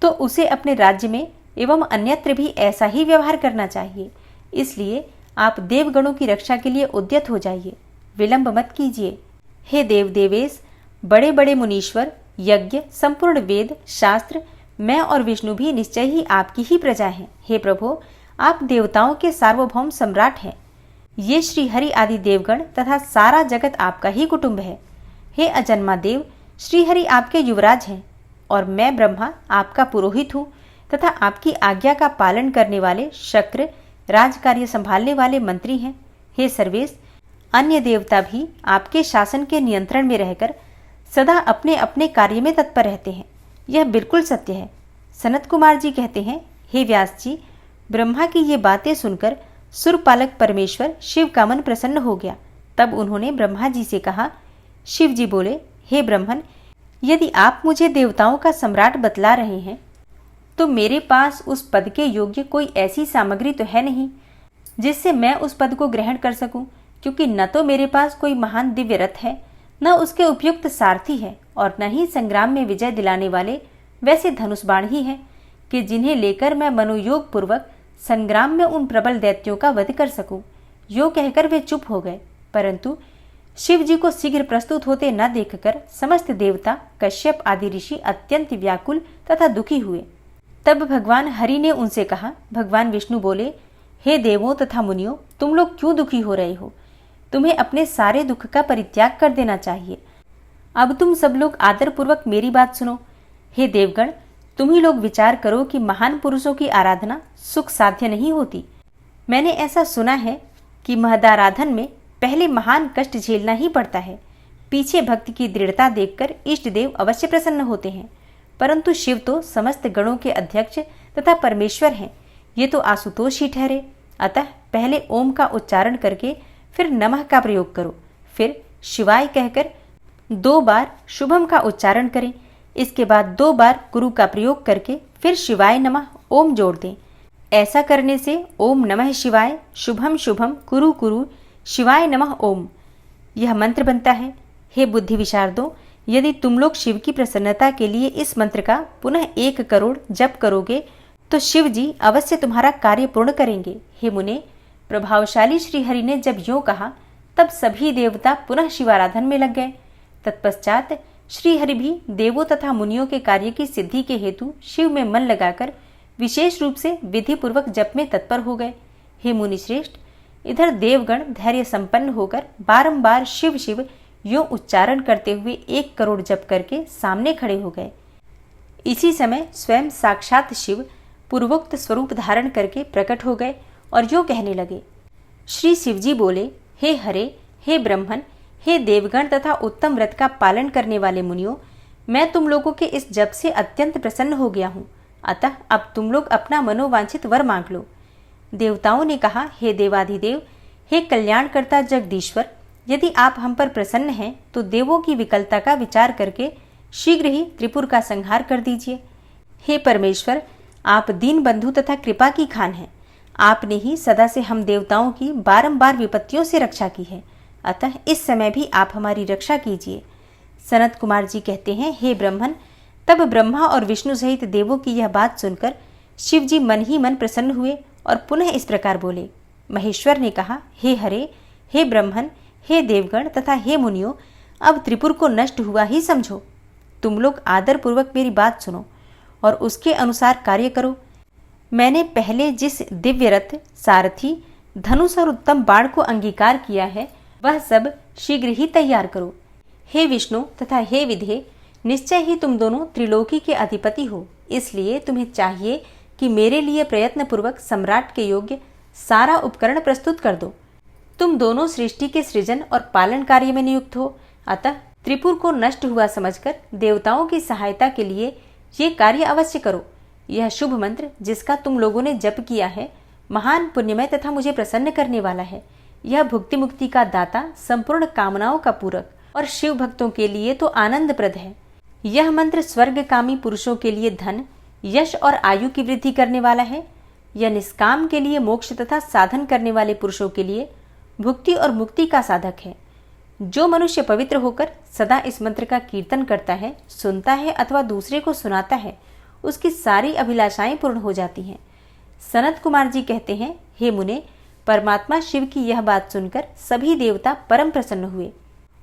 तो उसे अपने राज्य में एवं अन्यत्र भी ऐसा ही व्यवहार करना चाहिए। इसलिए आप देवगणों की रक्षा के लिए उद्यत हो जाइए, विलंब मत कीजिए। हे देव देवेश, बड़े बड़े मुनीश्वर, यज्ञ, संपूर्ण वेद, शास्त्र, मैं और विष्णु भी निश्चय ही आपकी ही प्रजा हैं। हे प्रभो, आप देवताओं के सार्वभौम सम्राट हैं। ये श्री हरि आदि देवगण तथा सारा जगत आपका ही कुटुंब है। हे अजन्मा देव, श्रीहरि आपके युवराज हैं और मैं ब्रह्मा आपका पुरोहित हूँ तथा आपकी आज्ञा का पालन करने वाले शक्र, राजकार्य संभालने वाले मंत्री हैं। हे सर्वेश, अन्य देवता भी आपके शासन के नियंत्रण में रहकर सदा अपने अपने कार्य में तत्पर रहते हैं। यह बिल्कुल सत्य है। सनत कुमार जी कहते हैं, हे व्यास जी, ब्रह्मा की ये बातें सुनकर सुरपालक परमेश्वर शिव का मन प्रसन्न हो गया। तब उन्होंने ब्रह्मा जी से कहा। शिव जी बोले, हे ब्रह्मन, यदि आप मुझे देवताओं का सम्राट बतला रहे हैं, तो मेरे पास उस पद के योग्य कोई ऐसी सामग्री तो है नहीं जिससे मैं उस पद को ग्रहण कर सकूं, क्योंकि न तो मेरे पास कोई महान दिव्य रथ है, न उसके उपयुक्त सारथी है, और न ही संग्राम में विजय दिलाने वाले वैसे धनुष बाण ही हैं कि जिन्हें लेकर मैं मनोयोग पूर्वक संग्राम में उन प्रबल दैत्यों का वध कर सकूं। यो कहकर वे चुप हो गए। परंतु शिव जी को शीघ्र प्रस्तुत होते न देखकर समस्त देवता, कश्यप आदि ऋषि अत्यंत व्याकुल तथा दुखी हुए। तब भगवान हरि ने उनसे कहा। भगवान विष्णु बोले, हे देवों तथा मुनियों, तुम लोग क्यों दुखी हो रहे हो? तुम्हें अपने सारे दुख का परित्याग कर देना चाहिए। अब तुम सब लोग आदरपूर्वक मेरी बात सुनो। हे देवगण, तुम ही लोग विचार करो कि महान पुरुषों की आराधना सुख साध्य नहीं होती। मैंने ऐसा सुना है कि महदाराधन में पहले महान कष्ट झेलना ही पड़ता है। पीछे भक्ति की दृढ़ता देखकर इष्ट देव अवश्य प्रसन्न होते हैं। परंतु शिव तो समस्त गणों के अध्यक्ष तथा परमेश्वर हैं, ये तो आशुतोष ही ठहरे। अतः पहले ओम का उच्चारण करके फिर नमः का प्रयोग करो, फिर शिवाय कहकर 2 बार शुभम का उच्चारण करें। इसके बाद 2 बार गुरु का प्रयोग करके फिर शिवाय नमः ओम जोड़ दें। ऐसा करने से ओम नमः शिवाय, शुभम शुभम, कुरु कुरु, शिवाय नमः ओम, यह मंत्र बनता है। हे बुद्धि विशारदों, यदि तुम लोग शिव की प्रसन्नता के लिए इस मंत्र का पुनः 1 करोड़ जप करोगे तो शिव जी अवश्य तुम्हारा कार्य पूर्ण करेंगे। हे मुने, प्रभावशाली श्रीहरि ने जब यूं कहा, तब सभी देवता पुनः शिवाराधन में लग गए। तत्पश्चात श्रीहरि भी देवों तथा मुनियों के कार्य की सिद्धि के हेतु शिव में मन लगाकर विशेष रूप से विधि पूर्वक जप में तत्पर हो गए। हे मुनि श्रेष्ठ, इधर देवगण धैर्य संपन्न होकर बारंबार शिव शिव यूं उच्चारण करते हुए 1 करोड़ जप करके सामने खड़े हो गए। इसी समय स्वयं साक्षात शिव पूर्वोक्त स्वरूप धारण करके प्रकट हो गए और यूं कहने लगे। श्री शिवजी बोले, हे हरे, हे ब्रह्मन, हे देवगण तथा उत्तम व्रत का पालन करने वाले मुनियों, मैं तुम लोगों के इस जप से अत्यंत प्रसन्न हो गया हूँ। अतः अब तुम लोग अपना मनोवांछित वर मांग लो। देवताओं ने कहा, हे देवाधिदेव, हे कल्याणकर्ता जगदीश्वर, यदि आप हम पर प्रसन्न हैं तो देवों की विकलता का विचार करके शीघ्र ही त्रिपुर का संहार कर दीजिए। हे परमेश्वर, आप दीन बंधु तथा कृपा की खान हैं। आपने ही सदा से हम देवताओं की बारंबार विपत्तियों से रक्षा की है, अतः इस समय भी आप हमारी रक्षा कीजिए। सनत कुमार जी कहते हैं, हे ब्रह्मन, तब ब्रह्मा और विष्णु सहित देवों की यह बात सुनकर शिव जी मन ही मन प्रसन्न हुए और पुनः इस प्रकार बोले। महेश्वर ने कहा, हे हरे, हे ब्रह्मन, हे देवगण तथा हे मुनियों, अब त्रिपुर को नष्ट हुआ ही समझो। तुम लोग आदर पूर्वक मेरी बात सुनो और उसके अनुसार कार्य करो। मैंने पहले जिस दिव्य रथ, सारथी, धनुष और उत्तम बाण को अंगीकार किया है, वह सब शीघ्र ही तैयार करो। हे विष्णु तथा हे विधे, निश्चय ही तुम दोनों त्रिलोकी के अधिपति हो, इसलिए तुम्हें चाहिए कि मेरे लिए प्रयत्न पूर्वक सम्राट के योग्य सारा उपकरण प्रस्तुत कर दो। तुम दोनों सृष्टि के सृजन और पालन कार्य में नियुक्त हो, अतः त्रिपुर को नष्ट हुआ समझकर देवताओं की सहायता के लिए ये कार्य अवश्य करो। यह शुभ मंत्र जिसका तुम लोगों ने जप किया है, महान पुण्यमय तथा मुझे प्रसन्न करने वाला है। यह भुक्ति मुक्ति का दाता, संपूर्ण कामनाओं का पूरक और शिव भक्तों के लिए तो आनंदप्रद है। यह मंत्र स्वर्गकामी पुरुषों के लिए धन, यश और आयु की वृद्धि करने वाला है। यह निष्काम के लिए मोक्ष तथा साधन करने वाले पुरुषों के लिए भुक्ति और मुक्ति का साधक है। जो मनुष्य पवित्र होकर सदा इस मंत्र का कीर्तन करता है, सुनता है अथवा दूसरे को सुनाता है, उसकी सारी अभिलाषाएं पूर्ण हो जाती हैं। सनत कुमार जी कहते हैं, हे मुने, परमात्मा शिव की यह बात सुनकर सभी देवता परम प्रसन्न हुए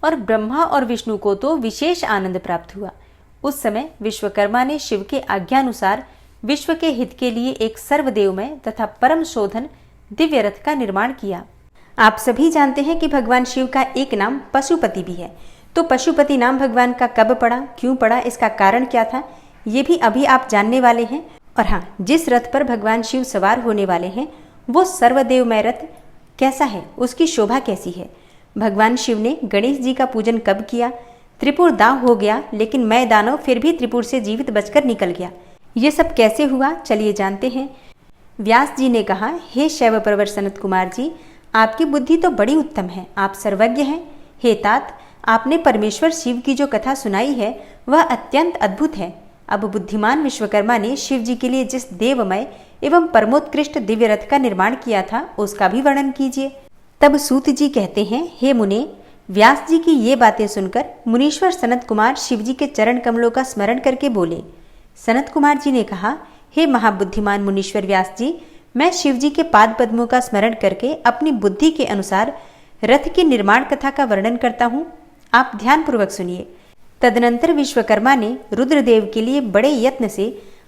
और ब्रह्मा और विष्णु को तो विशेष आनंद प्राप्त हुआ। उस समय विश्वकर्मा ने शिव के आज्ञानुसार विश्व के हित के लिए एक सर्वदेवमय तथा परम शोधन दिव्य रथ का निर्माण किया। आप सभी जानते हैं कि भगवान शिव का एक नाम पशुपति भी है। तो पशुपति नाम भगवान का कब पड़ा, क्यों पड़ा, इसका कारण क्या था, ये भी अभी आप जानने वाले हैं। और हाँ, जिस रथ पर भगवान शिव सवार होने वाले हैं वो सर्वदेवमय रथ कैसा है, उसकी शोभा कैसी है। भगवान शिव ने गणेश जी का पूजन कब किया। त्रिपुर दांव हो गया, लेकिन मैं दानव फिर भी त्रिपुर से जीवित बचकर निकल गया। ये सब कैसे हुआ, चलिए जानते हैं। व्यास जी ने कहा, हे शैव प्रवर सनत कुमार जी, आपकी बुद्धि तो बड़ी उत्तम है, आप सर्वज्ञ हैं। हे तात, आपने परमेश्वर शिव की जो कथा सुनाई है वह अत्यंत अद्भुत है। अब बुद्धिमान विश्वकर्मा ने शिव जी के लिए जिस देवमय एवं परमोत्कृष्ट दिव्य रथ का निर्माण किया था उसका भी वर्णन कीजिए। तब सूत जी कहते हैं, हे मुने, व्यास जी की ये बातें सुनकर मुनीश्वर सनत कुमार शिव जी के चरण कमलों का स्मरण करके बोले। सनत कुमार जी ने कहा, हे महाबुद्धिमान मुनीश्वर व्यास जी, मैं शिव जी के पाद पद्मों का स्मरण करके अपनी बुद्धि के अनुसार रथ की निर्माण कथा का वर्णन करता हूँ, आप ध्यान पूर्वक सुनिए। तदनंतर विश्वकर्मा ने रुद्रदेव के लिए बड़े यत्न से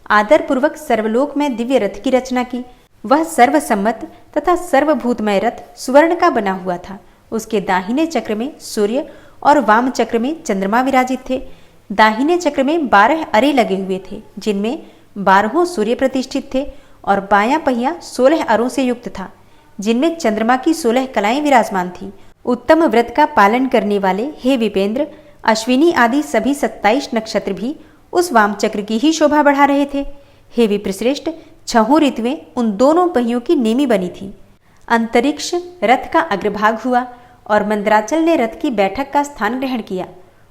आदर पूर्वक सर्वलोक में दिव्य रथ की रचना की। वह सर्वसम्मत तथा सर्वभूतमय रथ सुवर्ण का बना हुआ था। उसके दाहिने चक्र में सूर्य और वाम चक्र में चंद्रमा विराजित थे। दाहिने चक्र में 12 अरे लगे हुए थे, जिनमें 12 सूर्य प्रतिष्ठित थे, और बायां पहिया 16 अरों से युक्त था, जिनमें चंद्रमा की 16 कलाएं विराजमान थी। उत्तम व्रत का पालन करने वाले हे विपेंद्र, अश्विनी आदि सभी 27 नक्षत्र भी उस वाम चक्र की ही शोभा बढ़ा रहे थे। हे विप्रश्रेष्ठ, 6 ऋतुएं उन दोनों पहियों की नेमी बनी थी। अंतरिक्ष रथ का अग्रभाग हुआ और मंदराचल ने रथ की बैठक का स्थान ग्रहण किया।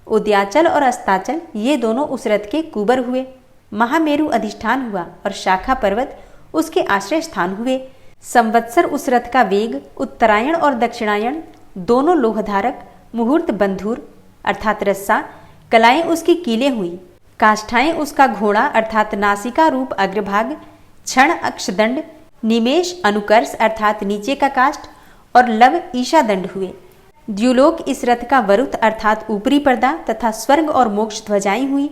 उदयाचल और अस्ताचल ये दोनों उस रथ के कुबर हुए। महामेरु अधिष्ठान हुआ और शाखा पर्वत उसके आश्रय स्थान हुए। संवत्सर उस रथ का वेग, उत्तरायण और दक्षिणायण दोनों लोहधारक, मुहूर्त बंधुर अर्थात रस्सा, कलाएं उसकी कीलें हुई। काष्ठाएं उसका घोड़ा अर्थात नासिका रूप अग्रभाग, क्षण अक्षदंड, निमेष अनुकर्ष अर्थात नीचे का काष्ठ और लव ईशादंड हुए। द्युलोक इस रथ का वरुथ अर्थात ऊपरी पर्दा तथा स्वर्ग और मोक्ष ध्वजाएं हुई।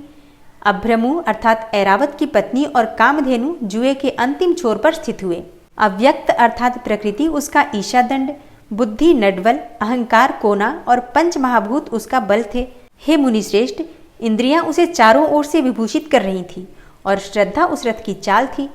अभ्रमु अर्थात ऐरावत की पत्नी और कामधेनु जुए के अंतिम छोर पर स्थित हुए। अव्यक्त अर्थात प्रकृति उसका ईशादंड, बुद्धि नडवल, अहंकार कोना और पंच महाभूत उसका बल थे। हे मुनिश्रेष्ठ, इंद्रियां उसे चारों ओर से विभूषित कर रही थी और श्रद्धा उस रथ की चाल थी।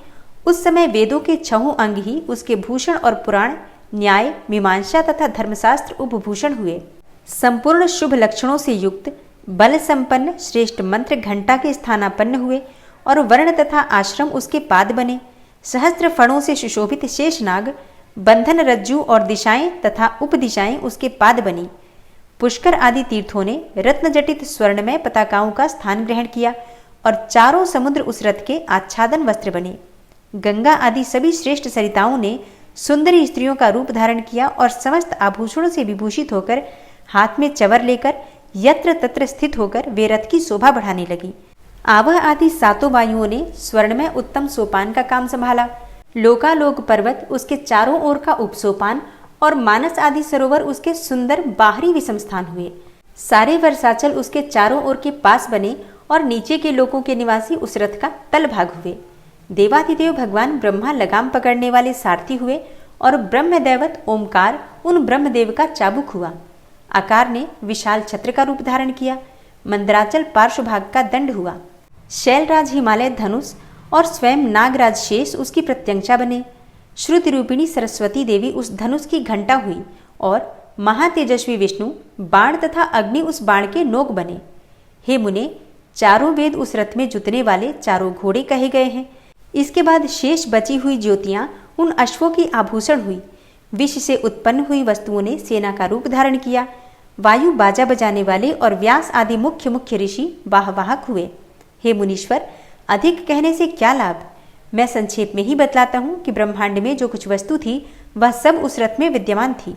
उस समय वेदों के 6 अंग ही उसके भूषण और पुराण, न्याय, मीमांसा तथा धर्मशास्त्र उपभूषण हुए। संपूर्ण शुभ लक्षणों से युक्त बल संपन्न श्रेष्ठ मंत्र घंटा के स्थानापन्न हुए और वर्ण तथा आश्रम उसके पाद बने। सहस्त्र फणों से सुशोभित शेषनाग, बंधन रज्जु और दिशाएं तथा उपदिशाएं उसके पाद बनी। पुष्कर आदि तीर्थों ने रत्न जटित स्वर्णमय पताकाओं का स्थान ग्रहण किया और चारों समुद्र उस रथ के आच्छादन वस्त्र बने। गंगा आदि सभी श्रेष्ठ सरिताओं ने सुंदरी स्त्रियों का रूप धारण किया और समस्त आभूषणों से विभूषित होकर हाथ में चवर लेकर यत्र तत्र स्थित होकर वे रथ की शोभा बढ़ाने लगी। आवह आदि सातों वायुओं ने स्वर्णमय उत्तम सोपान का काम संभाला। लोकालोक पर्वत उसके चारों ओर का उपसोपान और मानस आदि सरोवर उसके सुंदर बाहरी विषम स्थान हुए। सारे वर्षाचल उसके चारों ओर के पास बने और नीचे के लोकों के निवासी उस रथ का तल भाग हुए। देवाधिदेव भगवान ब्रह्मा लगाम पकड़ने वाले सारथी हुए और ब्रह्मदैवत ओमकार उन ब्रह्मदेव का चाबुक हुआ। आकार ने विशाल छत्र का रूप धारण किया। मंदराचल पार्श्वभाग का दंड हुआ। शैलराज हिमालय धनुष और स्वयं नागराज शेष उसकी प्रत्यंचा बने। श्रुति रूपिणी सरस्वती देवी उस धनुष की घंटा हुई और महातेजस्वी विष्णु बाण तथा अग्नि उस बाण के नोक बने। हे मुने, चारों वेद उस रथ में जुतने वाले चारों घोड़े कहे गए हैं। इसके बाद शेष बची हुई ज्योतियां उन अश्वों की आभूषण हुई। विष से उत्पन्न हुई वस्तुओं ने सेना का रूप धारण किया। वायु बाजा बजाने वाले और व्यास आदि मुख्य मुख्य ऋषि वाहवाहक हुए। हे मुनीश्वर, अधिक कहने से क्या लाभ। मैं संक्षेप में ही बतलाता हूँ कि ब्रह्मांड में जो कुछ वस्तु थी वह सब उस रथ में विद्यमान थी।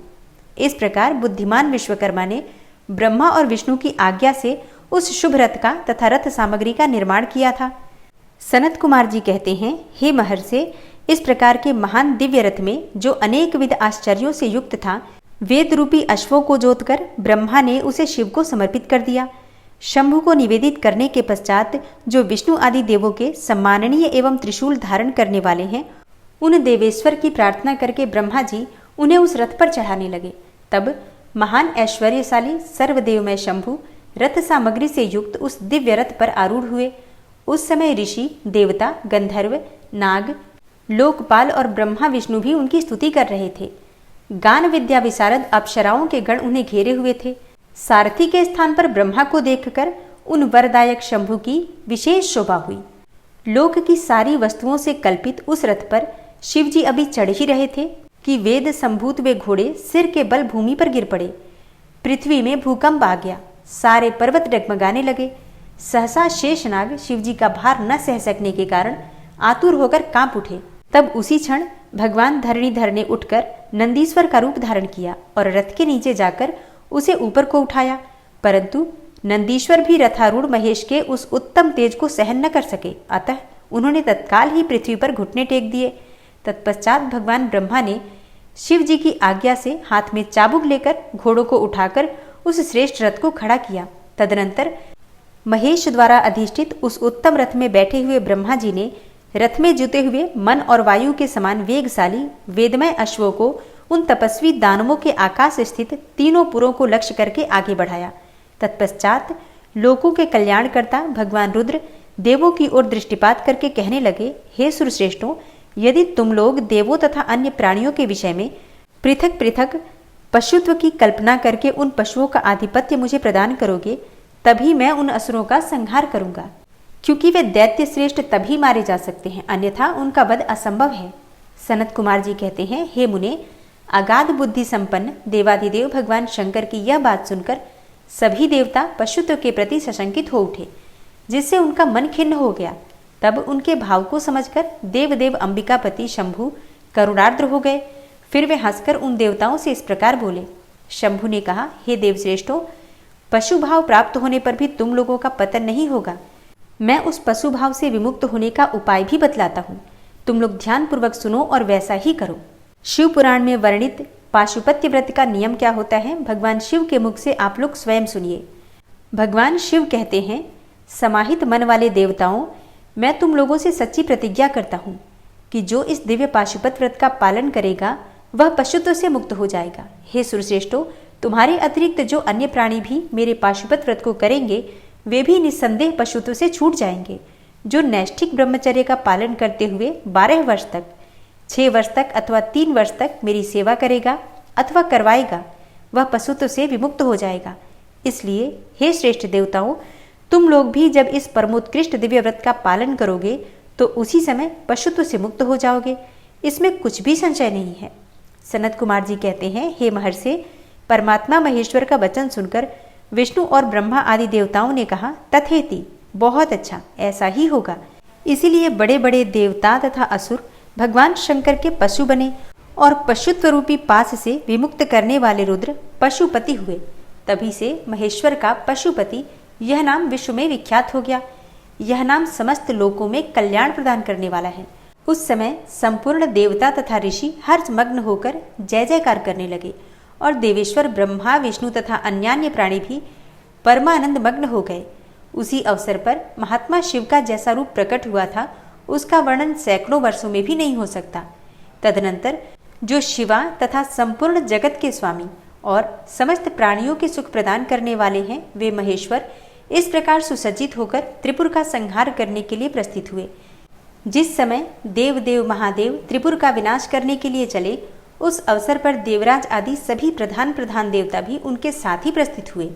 इस प्रकार बुद्धिमान विश्वकर्मा ने ब्रह्मा और विष्णु की आज्ञा से उस शुभ रथ का तथा रथ सामग्री का निर्माण किया था। सनत कुमार जी कहते हैं, हे महर्षि, इस प्रकार के महान दिव्य रथ में जो अनेक विध आश्चर्यों से युक्त था, वेद रूपी अश्वों को जोतकर ब्रह्मा ने उसे शिव को समर्पित कर दिया। शंभु को निवेदित करने के पश्चात जो विष्णु आदि देवों के सम्माननीय एवं त्रिशूल धारण करने वाले हैं, उन देवेश्वर की प्रार्थना करके ब्रह्मा जी उन्हें उस रथ पर चढ़ाने लगे। तब महान ऐश्वर्यशाली सर्वदेवमय शंभु रथ सामग्री से युक्त उस दिव्य रथ पर आरूढ़ हुए। उस समय ऋषि, देवता, गंधर्व, नाग, लोकपाल और ब्रह्मा विष्णु भी उनकी स्तुति कर रहे थे। गान विद्या विशारद अप्सराओं के गण उन्हें घेरे हुए थे। सारथी के स्थान पर ब्रह्मा को देखकर उन वरदायक शंभु की विशेष शोभा हुई। लोक की सारी वस्तुओं से कल्पित उस रथ पर शिव जी अभी चढ़ ही रहे थे कि वेद संभूत वे घोड़े सिर के बल भूमि पर गिर पड़े। पृथ्वी में भूकंप आ गया। सारे पर्वत डगमगाने लगे। सहसा शेषनाग शिव जी का भार न सह सकने के कारण आतुर होकर कांप उठे। तब उसी क्षण भगवान धरणीधर ने उठकर नंदीश्वर का रूप धारण किया और रथ के नीचे जाकर उसे ऊपर को उठाया, परंतु नंदीश्वर भी रथारूढ़ महेश के उस उत्तम तेज को सहन न कर सके। अतः उन्होंने तत्काल ही पृथ्वी पर घुटने टेक दिए। तत्पश्चात भगवान ब्रह्मा ने शिव जी की आज्ञा से हाथ में चाबुक लेकर घोड़ों को उठाकर उस श्रेष्ठ रथ को खड़ा किया। तदनंतर महेश द्वारा अधिष्ठित उस उत्तम रथ में बैठे हुए ब्रह्मा जी ने रथ में जुते हुए मन और वायु के समान वेगशाली वेदमय अश्वों को उन तपस्वी दानवों के आकाश स्थित तीनों पुरों को लक्ष्य करके आगे बढ़ाया। तत्पश्चात लोकों के कल्याणकर्ता भगवान रुद्र देवों की ओर दृष्टिपात करके कहने लगे, हे सुरश्रेष्ठों, यदि तुम लोग देवों तथा अन्य प्राणियों के विषय में पृथक पृथक पशुत्व की कल्पना करके उन पशुओं का आधिपत्य मुझे प्रदान करोगे, तभी मैं उन असुरों का संहार करूंगा, क्योंकि वे दैत्य श्रेष्ठ तभी मारे जा सकते हैं, अन्यथा उनका वध असंभव है। सनत कुमार जी कहते हैं, हे मुने, अगाध बुद्धि संपन्न देवाधिदेव भगवान शंकर की यह बात सुनकर सभी देवता पशुत्व के प्रति सशंकित हो उठे, जिससे उनका मन खिन्न हो गया। तब उनके भाव को समझकर देवदेव अंबिकापति शंभु करुणार्द्र हो गए। फिर वे हंसकर उन देवताओं से इस प्रकार बोले। शंभु ने कहा, हे देवश्रेष्ठों, पशु भाव प्राप्त होने पर भी तुम लोगों का पतन नहीं होगा। मैं उस पशु भाव से विमुक्त होने का उपाय भी बतलाता हूँ। तुम लोग ध्यान पूर्वक सुनो और वैसा ही करो। शिव पुराण में वर्णित पाशुपत्य व्रत का नियम क्या होता है, भगवान शिव के मुख से आप लोग स्वयं सुनिए। भगवान शिव कहते हैं, समाहित मन वाले देवताओं, मैं तुम लोगों से सच्ची प्रतिज्ञा करता हूँ कि जो इस दिव्य पाशुपत व्रत का पालन करेगा वह पशुत्व से मुक्त हो जाएगा। हे सुरश्रेष्ठों, तुम्हारे अतिरिक्त जो अन्य प्राणी भी मेरे पाशुपत व्रत को करेंगे वे भी निस्संदेह पशुत्व से छूट जाएंगे। जो नैष्ठिक ब्रह्मचर्य का पालन करते हुए 12 वर्ष तक, 6 वर्ष तक अथवा 3 वर्ष तक मेरी सेवा करेगा अथवा करवाएगा, वह पशुत्व से विमुक्त हो जाएगा। इसलिए हे श्रेष्ठ देवताओं, तुम लोग भी जब इस परमोत्कृष्ट दिव्य व्रत का पालन करोगे तो उसी समय पशुत्व से मुक्त हो जाओगे। इसमें कुछ भी संशय नहीं है। सनत कुमार जी कहते हैं, हे महर्षि, परमात्मा महेश्वर का वचन सुनकर विष्णु और ब्रह्मा आदि देवताओं ने कहा, तथेति, बहुत अच्छा, ऐसा ही होगा। इसीलिए बड़े बड़े देवता तथा असुर भगवान शंकर के पशु बने और पशुत्व रूपी पास से विमुक्त करने वाले रुद्र पशुपति हुए। तभी से महेश्वर का पशुपति यह नाम विश्व में विख्यात हो गया। यह नाम समस्त लोकों में कल्याण प्रदान करने वाला है। उस समय संपूर्ण देवता तथा ऋषि हर्षमग्न होकर जय जयकार करने लगे और देवेश्वर ब्रह्मा विष्णु तथा अन्यान्य प्राणी भी परमानंद मग्न हो गए। उसी अवसर पर महात्मा शिव का जैसा रूप प्रकट हुआ था उसका वर्णन सैकड़ों वर्षों में भी नहीं हो सकता। तदनंतर जो शिवा तथा संपूर्ण जगत के स्वामी और समस्त प्राणियों के सुख प्रदान करने वाले हैं, वे महेश्वर इस प्रकार सुसज्जित होकर त्रिपुर का संहार करने के लिए प्रस्थित हुए। जिस समय देव महादेव त्रिपुर का विनाश करने के लिए चले, उस अवसर पर देवराज आदि सभी प्रधान देवता भी उनके साथ ही प्रस्थित हुए।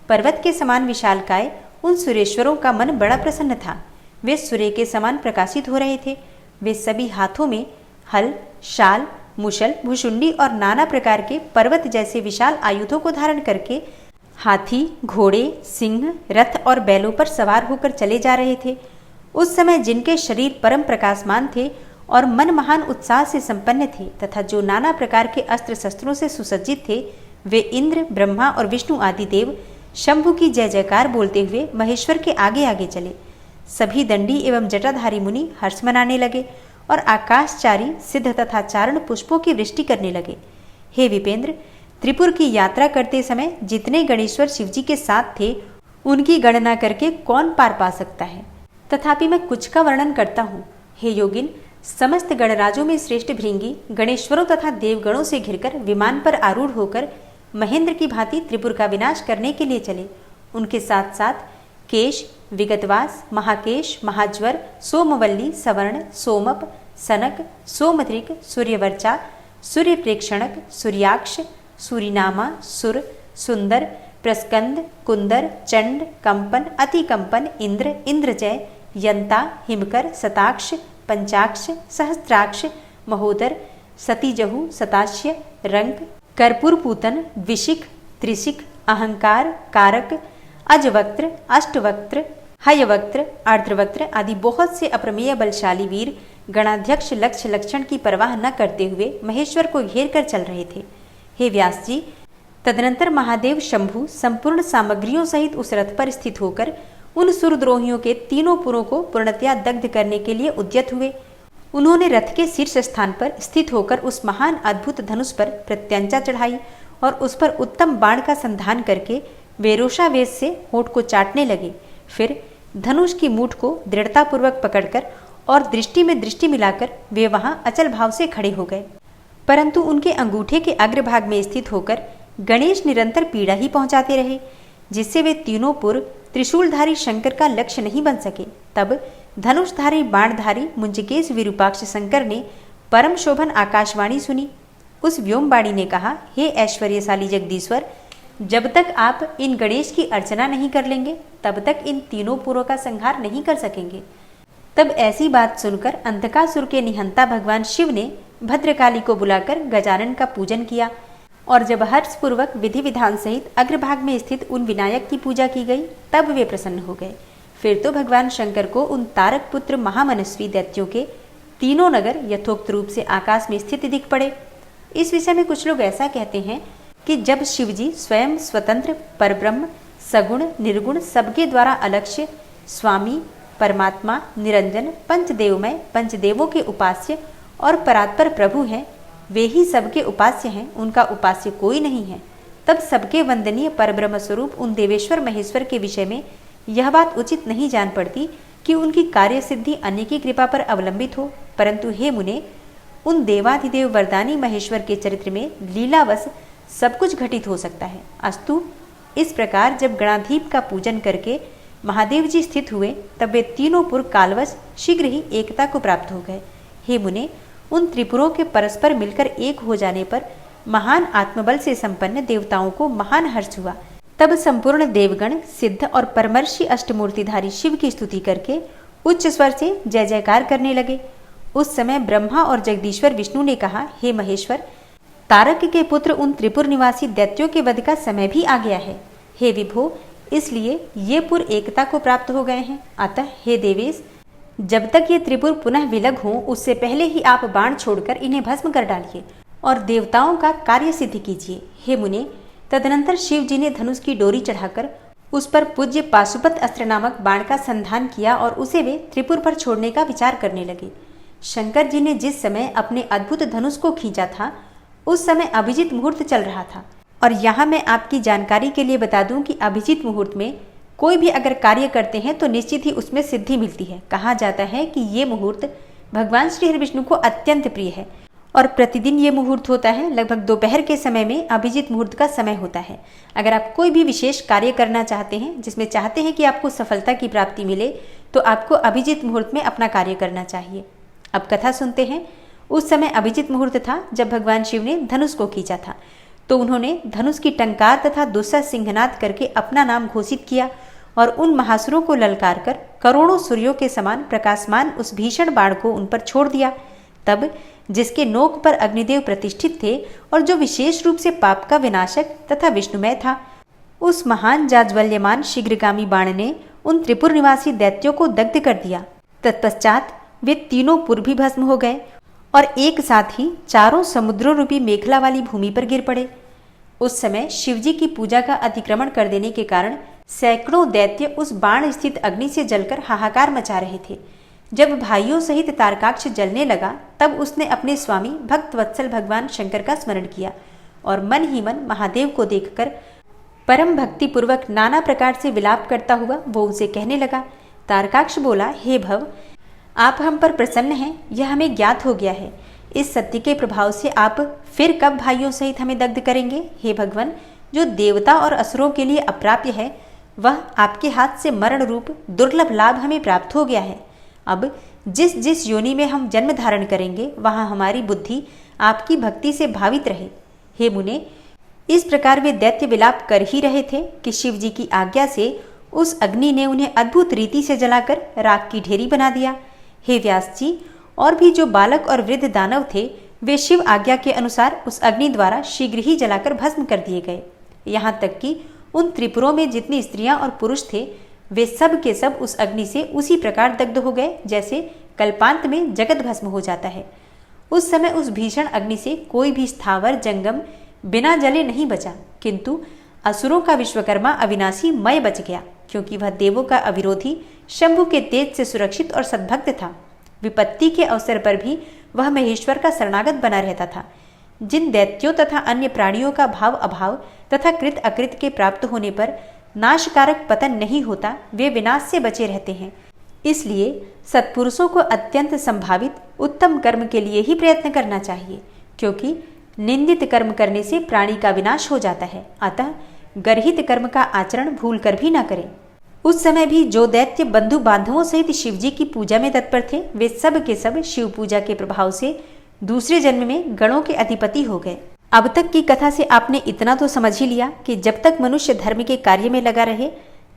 पर्वत के समान विशालकाय उन सुरेश्वरों का मन बड़ा प्रसन्न था। वे सूर्य के समान प्रकाशित हो रहे थे। वे सभी हाथों में हल, शाल, मुशल, भुशुंडी और नाना प्रकार के पर्वत जैसे विशाल आयुधों को धारण करके हाथी, घोड़े, सिंह, रथ और बैलों पर सवार होकर चले जा रहे थे। उस समय जिनके शरीर परम प्रकाशमान थे और मन महान उत्साह से संपन्न थे तथा जो नाना प्रकार के अस्त्र शस्त्रों से सुसज्जित थे, वे इंद्र, ब्रह्मा और विष्णु आदि देव शंभु की जय जयकार बोलते हुए महेश्वर के आगे आगे चले। सभी दंडी एवं जटाधारी मुनि हर्ष मनाने लगे और आकाशचारी सिद्ध तथा चारण पुष्पों की वृष्टि करने लगे। हे विपेंद्र, त्रिपुर की यात्रा करते समय जितने गणेश्वर शिवजी के साथ थे, उनकी गणना करके कौन पार पा सकता है। तथापि मैं कुछ का वर्णन करता हूँ। हे योगिन, समस्त गणराजों में श्रेष्ठ भृंगी गणेश्वरों तथा देवगणों से घिरकर विमान पर आरूढ़ होकर महेंद्र की भांति त्रिपुर का विनाश करने के लिए चले। उनके साथ साथ केश, विगतवास, महाकेश, महाज्वर, सोमवल्ली, सवर्ण, सोमप, सनक, सोमदृक, सूर्यवर्चा, सूर्यप्रेक्षणक, सूर्याक्ष, सूरिनामा, सुर, सुंदर, प्रस्कंद, कुंदर, चंड, कंपन, अतिकंपन, इंद्र, इंद्रजय, यंता, हिमकर, सताक्ष, पंचाक्ष, सहस्त्राक्ष, महोदर, सतीजहु, सताश्य, रंक, कर्पूरपूतन, विशिख, त्रिशिख, अहंकार, कारक, अजवक्त्र, अष्टवक्त्र, हयवक्त्र, अर्धवक्त्र आदि बहुत से अप्रमेय बलशाली वीर गणाध्यक्ष लक्ष्य लक्षण की परवाह न करते हुए महेश्वर को घेर कर चल रहे थे। हे व्यास जी, तदनंतर महादेव शंभु संपूर्ण सामग्रियों सहित उस रथ पर स्थित होकर उन सुरद्रोहियों के तीनों पुरों को पूर्णतया दग्ध करने के लिए उद्यत हुए। उन्होंने रथ के शीर्ष स्थान पर स्थित होकर उस महान अद्भुत धनुष पर प्रत्यंचा चढ़ाई और उस पर उत्तम बाण का संधान करके वे रोषावेश से होठ को चाटने लगे। फिर धनुष की मूठ को दृढ़तापूर्वक पकड़कर और दृष्टि में दृष्टि मिलाकर वे वहां अचल भाव से खड़े हो गए। परंतु उनके अंगूठे के अग्रभाग में स्थित होकर गणेश निरंतर पीड़ा ही पहुंचाते रहे, जिससे वे तीनों पुर त्रिशूलधारी शंकर का लक्ष्य नहीं बन सके। तब धनुषधारी बाणधारी मुंजकेश विरूपाक्ष शंकर ने परम शोभन आकाशवाणी सुनी। उस व्योमवाणी ने कहा, हे ऐश्वर्यशाली जगदीश्वर, जब तक आप इन गणेश की अर्चना नहीं कर लेंगे तब तक इन तीनों पुरों का संहार नहीं कर सकेंगे। तब ऐसी बात सुनकर अंधकासुर के निहंता भगवान शिव ने भद्रकाली को बुलाकर गजानन का पूजन किया और जब हर्षपूर्वक विधि विधान सहित अग्रभाग में स्थित उन विनायक की पूजा की गई, तब वे प्रसन्न हो गए। फिर तो भगवान शंकर को उन तारक पुत्र महामनस्वी दैत्यों के तीनों नगर यथोक्त रूप से आकाश में स्थित दिख पड़े। इस विषय में कुछ लोग ऐसा कहते हैं कि जब शिवजी स्वयं स्वतंत्र परब्रह्म सगुण निर्गुण सबके द्वारा अलक्ष्य स्वामी परमात्मा निरंजन पंचदेवमय पंचदेवों के उपास्य और परात्पर प्रभु हैं, वे ही सबके उपास्य हैं, उनका उपास्य कोई नहीं है, तब सबके वंदनीय परब्रह्म स्वरूप उन देवेश्वर महेश्वर के विषय में यह बात उचित नहीं जान पड़ती कि उनकी कार्य सिद्धि अन्य की कृपा पर अवलंबित हो। परंतु हे मुने, उन देवाधिदेव वरदानी महेश्वर के चरित्र में लीलावश सब कुछ घटित हो सकता है। अस्तु, इस प्रकार जब गणाधीप का पूजन करके महादेव जी स्थित हुए, तब वे तीनों पुर कालवश शीघ्र ही एकता को प्राप्त हो गए। हे मुने, उन त्रिपुरों के परस्पर मिलकर एक हो जाने पर महान आत्मबल से संपन्न देवताओं को महान हर्ष हुआ। तब संपूर्ण देवगण सिद्ध और परमर्षि अष्टमूर्तिधारी शिव की स्तुति करके उच्च स्वर से जय जयकार करने लगे। उस समय ब्रह्मा और जगदीश्वर विष्णु ने कहा, हे महेश्वर, तारक के पुत्र उन त्रिपुर निवासी दैत्यों के वध का समय भी आ गया है। हे विभो, इसलिए ये पुर एकता को प्राप्त हो गए हैं। अतः हे देवेश, जब तक ये त्रिपुर पुनः विलग हों उससे पहले ही आप बाण छोड़कर इन्हें भस्म कर डालिए और देवताओं का कार्य सिद्ध कीजिए। हे मुने, तदनंतर शिव जी ने धनुष की डोरी चढ़ाकर उस पर पूज्य पाशुपत अस्त्र नामक बाण का संधान किया और उसे वे त्रिपुर पर छोड़ने का विचार करने लगे। शंकर जी ने जिस समय अपने अद्भुत धनुष को खींचा था उस समय अभिजीत मुहूर्त चल रहा था। और यहाँ मैं आपकी जानकारी के लिए बता दूं कि अभिजीत मुहूर्त में कोई भी अगर कार्य करते हैं तो निश्चित ही उसमें सिद्धि मिलती है। कहा जाता है कि ये मुहूर्त भगवान श्री हरि विष्णु को अत्यंत प्रिय है और प्रतिदिन ये मुहूर्त होता है। लगभग दोपहर के समय में अभिजीत मुहूर्त का समय होता है। अगर आप कोई भी विशेष कार्य करना चाहते हैं जिसमें चाहते हैं कि आपको सफलता की प्राप्ति मिले तो आपको अभिजीत मुहूर्त में अपना कार्य करना चाहिए। अब कथा सुनते हैं। उस समय अभिजीत मुहूर्त था जब भगवान शिव ने धनुष को खींचा था, तो उन्होंने धनुष की टंकार तथा दूसरा सिंहनाद करके अपना नाम घोषित किया और उन महासुरों को ललकार कर करोड़ों सूर्यों के समान प्रकाशमान उस भीषण बाण को उन पर छोड़ दिया। तब जिसके नोक पर अग्निदेव प्रतिष्ठित थे और जो विशेष रूप से पाप का विनाशक तथा विष्णुमय था, उस महान जाज्वल्यमान शीघ्रगामी बाण ने उन त्रिपुर निवासी दैत्यों को दग्ध कर दिया। तत्पश्चात वे तीनों पुर भी भस्म हो गए और एक साथ ही चारों समुद्रों रूपी मेखला वाली भूमि पर गिर पड़े। उस समय शिवजी की पूजा का अतिक्रमण कर देने के कारण सैकड़ों दैत्य उस बाण स्थित अग्नि से जलकर हाहाकार मचा रहे थे। जब भाइयों सहित तारकाक्ष जलने लगा तब उसने अपने स्वामी भक्त वत्सल भगवान शंकर का स्मरण किया और मन ही मन महादेव को देखकर परम भक्ति पूर्वक नाना प्रकार से विलाप करता हुआ वो उनसे कहने लगा। तारकाक्ष बोला, हे भव, आप हम पर प्रसन्न हैं, यह हमें ज्ञात हो गया है। इस सत्य के प्रभाव से आप फिर कब भाइयों सहित हमें दग्ध करेंगे? हे भगवान, जो देवता और असुरों के लिए अप्राप्य है वह आपके हाथ से मरण रूप दुर्लभ लाभ हमें प्राप्त हो गया है। अब जिस जिस योनि में हम जन्म धारण करेंगे वहां हमारी बुद्धि आपकी भक्ति से भावित रहे। हे मुने, इस प्रकार वे दैत्य विलाप कर ही रहे थे कि शिव जी की आज्ञा से उस अग्नि ने उन्हें अद्भुत रीति से जलाकर राख की ढेरी बना दिया। हे व्यास जी, और भी जो बालक और वृद्ध दानव थे वे शिव आज्ञा के अनुसार उस अग्नि द्वारा शीघ्र ही जलाकर भस्म कर दिए गए। यहाँ तक कि उन त्रिपुरों में जितनी स्त्रियां और पुरुष थे वे सब के सब उस अग्नि से उसी प्रकार दग्ध हो गए जैसे कल्पांत में जगत भस्म हो जाता है। उस समय उस भीषण अग्नि से कोई भी स्थावर जंगम बिना जले नहीं बचा, किंतु असुरों का विश्वकर्मा अविनाशी मय बच गया, क्योंकि वह देवों का अविरोधी शंभु के तेज से सुरक्षित और सद्भक्त था। विपत्ति के अवसर पर भी वह महेश्वर का शरणागत बना रहता था। जिन दैत्यों तथा अन्य प्राणियों का भाव अभाव तथा कृत अकृत के प्राप्त होने पर नाशकारक पतन नहीं होता वे विनाश से बचे रहते हैं। इसलिए सत्पुरुषों को अत्यंत संभावित उत्तम कर्म के लिए ही प्रयत्न करना चाहिए, क्योंकि निंदित कर्म करने से प्राणी का विनाश हो जाता है। अतः गर्हित कर्म का आचरण भूल कर भी न करें। उस समय भी जो दैत्य बंधु बांधवों सहित शिवजी की पूजा में तत्पर थे वे सब के सब शिव पूजा के प्रभाव से दूसरे जन्म में गणों के अधिपति हो गए। अब तक की कथा से आपने इतना तो समझ ही लिया कि जब तक मनुष्य धर्म के कार्य में लगा रहे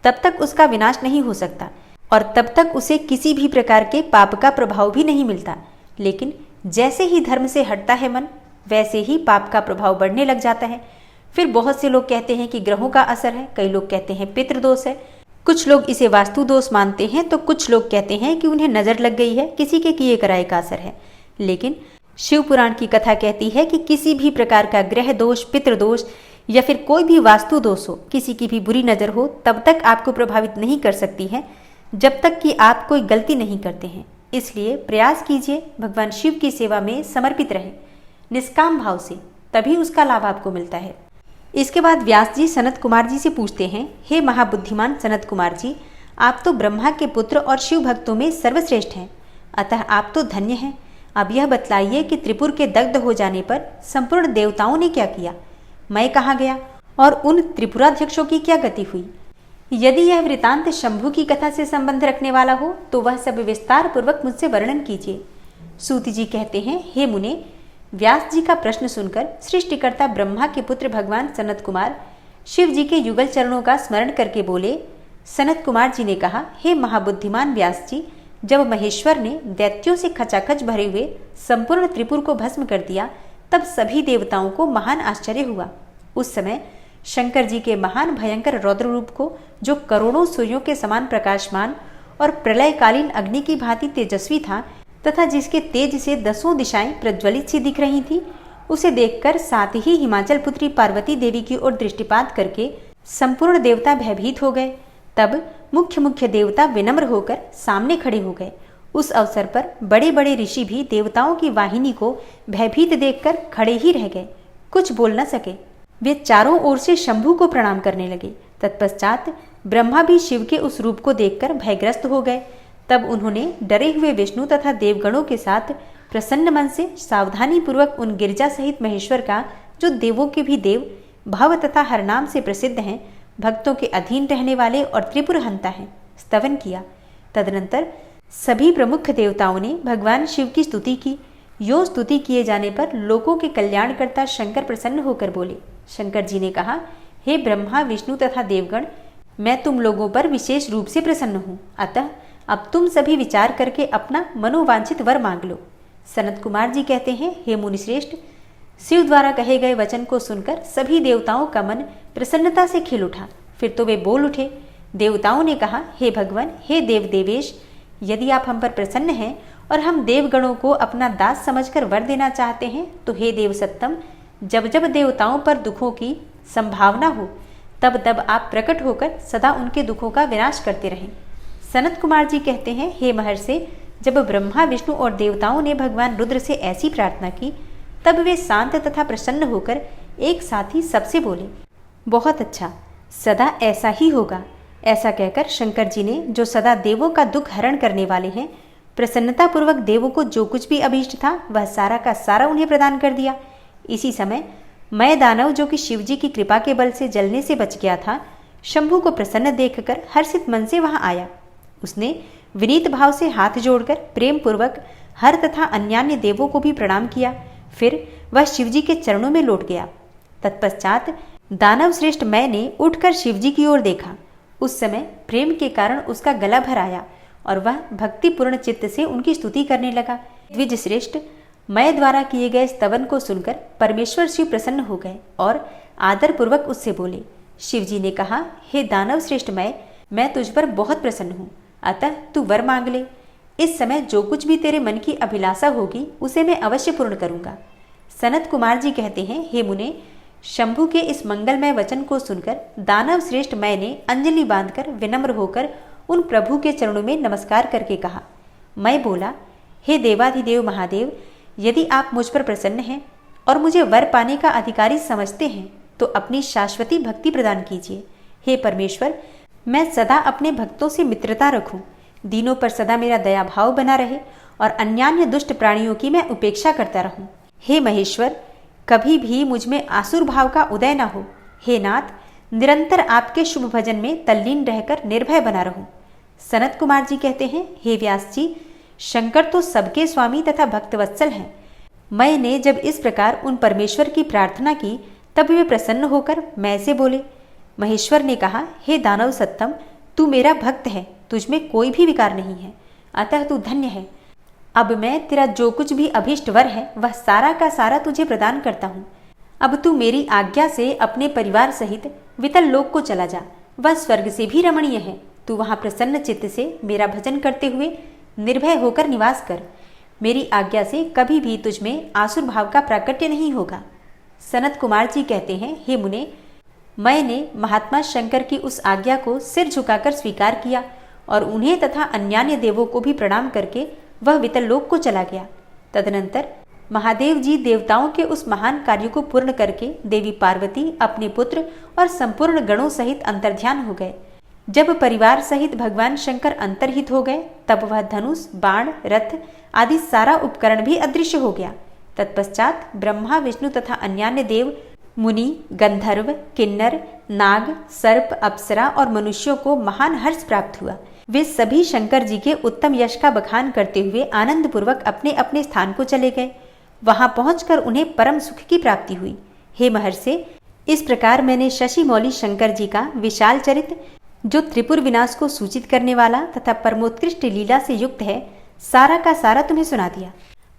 तब तक उसका विनाश नहीं हो सकता और तब तक उसे किसी भी प्रकार के पाप का प्रभाव भी नहीं मिलता। लेकिन जैसे ही धर्म से हटता है मन, वैसे ही पाप का प्रभाव बढ़ने लग जाता है। फिर बहुत से लोग कहते हैं कि ग्रहों का असर है, कई लोग कहते हैं पितृदोष है, कुछ लोग इसे वास्तु दोष मानते हैं, तो कुछ लोग कहते हैं कि उन्हें नजर लग गई है, किसी के किए कराए का असर है। लेकिन शिव पुराण की कथा कहती है कि किसी भी प्रकार का ग्रह दोष, पितृदोष या फिर कोई भी वास्तु दोष हो, किसी की भी बुरी नजर हो, तब तक आपको प्रभावित नहीं कर सकती है जब तक कि आप कोई गलती नहीं करते हैं। इसलिए प्रयास कीजिए, भगवान शिव की सेवा में समर्पित रहे निष्काम भाव से, तभी उसका लाभ आपको मिलता है। इसके बाद व्यास जी सनत कुमार जी से पूछते हैं, हे महाबुद्धिमान सनत कुमार जी, आप तो ब्रह्मा के पुत्र और शिव भक्तों में सर्वश्रेष्ठ हैं, अतः आप तो धन्य हैं। अब यह बतलाइए कि त्रिपुर के दग्ध हो जाने पर संपूर्ण देवताओं ने क्या किया, मैं कहाँ गया और उन त्रिपुराध्यक्षों की क्या गति हुई? यदि यह वृतांत शंभु की कथा से संबंध रखने वाला हो तो वह सब विस्तार पूर्वक मुझसे वर्णन कीजिए। सूत जी कहते हैं, हे मुने, व्यास जी का प्रश्न सुनकर सृष्टिकर्ता ब्रह्मा के पुत्र भगवान सनत कुमार शिव जी के युगल चरणों का स्मरण करके बोले। सनत कुमार जी ने कहा, हे महाबुद्धिमान व्यास जी, जब महेश्वर ने दैत्यों से खचाखच भरे हुए संपूर्ण त्रिपुर को भस्म कर दिया तब सभी देवताओं को महान आश्चर्य हुआ। उस समय शंकर जी के महान भयंकर रौद्र रूप को, जो करोड़ों सूर्यों के समान प्रकाशमान और प्रलयकालीन अग्नि की भांति तेजस्वी था तथा जिसके तेज से 10 दिशाएं प्रज्वलित सी दिख रही थी, उसे देखकर साथ ही हिमाचल पुत्री पार्वती देवी की ओर दृष्टिपात करके संपूर्ण देवता भयभीत हो गए। तब मुख्य देवता विनम्र होकर सामने खड़े हो गए। उस अवसर पर बड़े बड़े ऋषि भी देवताओं की वाहिनी को भयभीत देखकर खड़े ही रह गए, कुछ बोल न सके। वे चारों ओर से शंभु को प्रणाम करने लगे। तत्पश्चात ब्रह्मा भी शिव के उस रूप को देखकर भयग्रस्त हो गए। तब उन्होंने डरे हुए विष्णु तथा देवगणों के साथ प्रसन्न मन से सावधानी पूर्वक उन गिरजा सहित महेश्वर का, जो देवों के भी देव, भव तथा हर नाम से प्रसिद्ध हैं, भक्तों के अधीन रहने वाले और त्रिपुर हंता हैं, स्तवन किया। तदनंतर सभी प्रमुख देवताओं ने भगवान शिव की स्तुति की। यो स्तुति किए जाने पर लोकों के कल्याणकर्ता शंकर प्रसन्न होकर बोले। शंकर जी ने कहा, हे ब्रह्मा विष्णु तथा देवगण, मैं तुम लोगों पर विशेष रूप से प्रसन्न हूँ। अतः अब तुम सभी विचार करके अपना मनोवांछित वर मांग लो। सनत कुमार जी कहते हैं, हे मुनिश्रेष्ठ, शिव द्वारा कहे गए वचन को सुनकर सभी देवताओं का मन प्रसन्नता से खिल उठा। फिर तो वे बोल उठे। देवताओं ने कहा, हे भगवान, हे देव देवेश, यदि आप हम पर प्रसन्न हैं और हम देवगणों को अपना दास समझकर वर देना चाहते हैं, तो हे देव सत्तम, जब जब देवताओं पर दुखों की संभावना हो तब तब आप प्रकट होकर सदा उनके दुखों का विनाश करते रहें। सनत कुमार जी कहते हैं, हे महर्षि, जब ब्रह्मा विष्णु और देवताओं ने भगवान रुद्र से ऐसी प्रार्थना की, तब वे शांत तथा प्रसन्न होकर एक साथ ही सबसे बोले, बहुत अच्छा, सदा ऐसा ही होगा। ऐसा कहकर शंकर जी ने, जो सदा देवों का दुख हरण करने वाले हैं, प्रसन्नता पूर्वक देवों को जो कुछ भी अभीष्ट था वह सारा का सारा उन्हें प्रदान कर दिया। इसी समय मैं दानव, जो कि शिवजी की कृपा के बल से जलने से बच गया था, शंभु को प्रसन्न देखकर हर्षित मन से वहां आया। उसने विनीत भाव से हाथ जोड़कर प्रेम पूर्वक हर तथा अन्यान्य देवों को भी प्रणाम किया। फिर वह शिवजी के चरणों में लौट गया। तत्पश्चात दानव श्रेष्ठ मैंने उठकर शिवजी की ओर देखा। उस समय प्रेम के कारण उसका गला भर आया और वह भक्तिपूर्ण चित्त से उनकी स्तुति करने लगा। द्विज श्रेष्ठ, मैं द्वारा किए गए स्तवन को सुनकर परमेश्वर शिव प्रसन्न हो गए और आदर पूर्वक उससे बोले। शिवजी ने कहा, हे दानव श्रेष्ठ, मैं तुझ पर बहुत प्रसन्न हूँ, अतः तू वर मांग ले। इस समय जो कुछ भी तेरे मन की अभिलाषा होगी उसे मैं अवश्य पूर्ण करूंगा। सनत कुमार जी कहते हैं, हे मुने, शंभु के इस मंगलमय वचन को सुनकर दानव श्रेष्ठ मैंने अंजलि बांधकर विनम्र होकर उन प्रभु के चरणों में नमस्कार करके कहा। मैं बोला, हे देवाधिदेव महादेव, यदि आप मुझ पर प्रसन्न हैं और मुझे वर पाने का अधिकारी समझते हैं तो अपनी शाश्वती भक्ति प्रदान कीजिए। हे परमेश्वर, मैं सदा अपने भक्तों से मित्रता रखूं, दीनों पर सदा मेरा दया भाव बना रहे और अन्यान्य दुष्ट प्राणियों की मैं उपेक्षा करता रहूं। हे महेश्वर, कभी भी मुझ में आसुर भाव का उदय न हो। हे नाथ, निरंतर आपके शुभ भजन में तल्लीन रहकर निर्भय बना रहूं। सनत कुमार जी कहते हैं, हे व्यास जी, शंकर तो सबके स्वामी तथा भक्तवत्सल हैं। मैंने जब इस प्रकार उन परमेश्वर की प्रार्थना की तब वे प्रसन्न होकर मैं से बोले। महेश्वर ने कहा, हे दानव सत्तम, तू मेरा भक्त है, तुझमें कोई भी विकार नहीं है, अतः तू धन्य है। अब मैं तेरा जो कुछ भी अभीष्ट वर है वह सारा का सारा तुझे प्रदान करता हूँ। अब तू मेरी आज्ञा से अपने परिवार सहित वितल लोक को चला जा, वह स्वर्ग से भी रमणीय है। तू वहाँ प्रसन्न चित्त से मेरा भजन करते हुए निर्भय होकर निवास कर। मेरी आज्ञा से कभी भी तुझमें आसुर भाव का प्राकट्य नहीं होगा। सनत कुमार जी कहते हैं, हे मुने, मैंने महात्मा शंकर की उस आज्ञा को सिर झुकाकर स्वीकार किया और उन्हें तथा अन्यान्य देवों को भी प्रणाम करके वह वितल लोक को चला गया। तदनंतर महादेव जी देवताओं के उस महान कार्य को पूर्ण करके देवी पार्वती अपने पुत्र और संपूर्ण गणों सहित अंतर्ध्यान हो गए। जब परिवार सहित भगवान शंकर अंतर्हित हो गए तब वह धनुष, बाण, रथ आदि सारा उपकरण भी अदृश्य हो गया। तत्पश्चात ब्रह्मा, विष्णु तथा अन्यान्य देव, मुनि, गंधर्व, किन्नर, नाग, सर्प, अप्सरा और मनुष्यों को महान हर्ष प्राप्त हुआ। वे सभी शंकर जी के उत्तम यश का बखान करते हुए आनंद पूर्वक अपने अपने स्थान को चले गए। वहां पहुंचकर उन्हें परम सुख की प्राप्ति हुई। हे महर्षि, इस प्रकार मैंने शशि मौली शंकर जी का विशाल चरित्र, जो त्रिपुर विनाश को सूचित करने वाला तथा परमोत्कृष्ट लीला से युक्त है, सारा का सारा तुम्हें सुना दिया।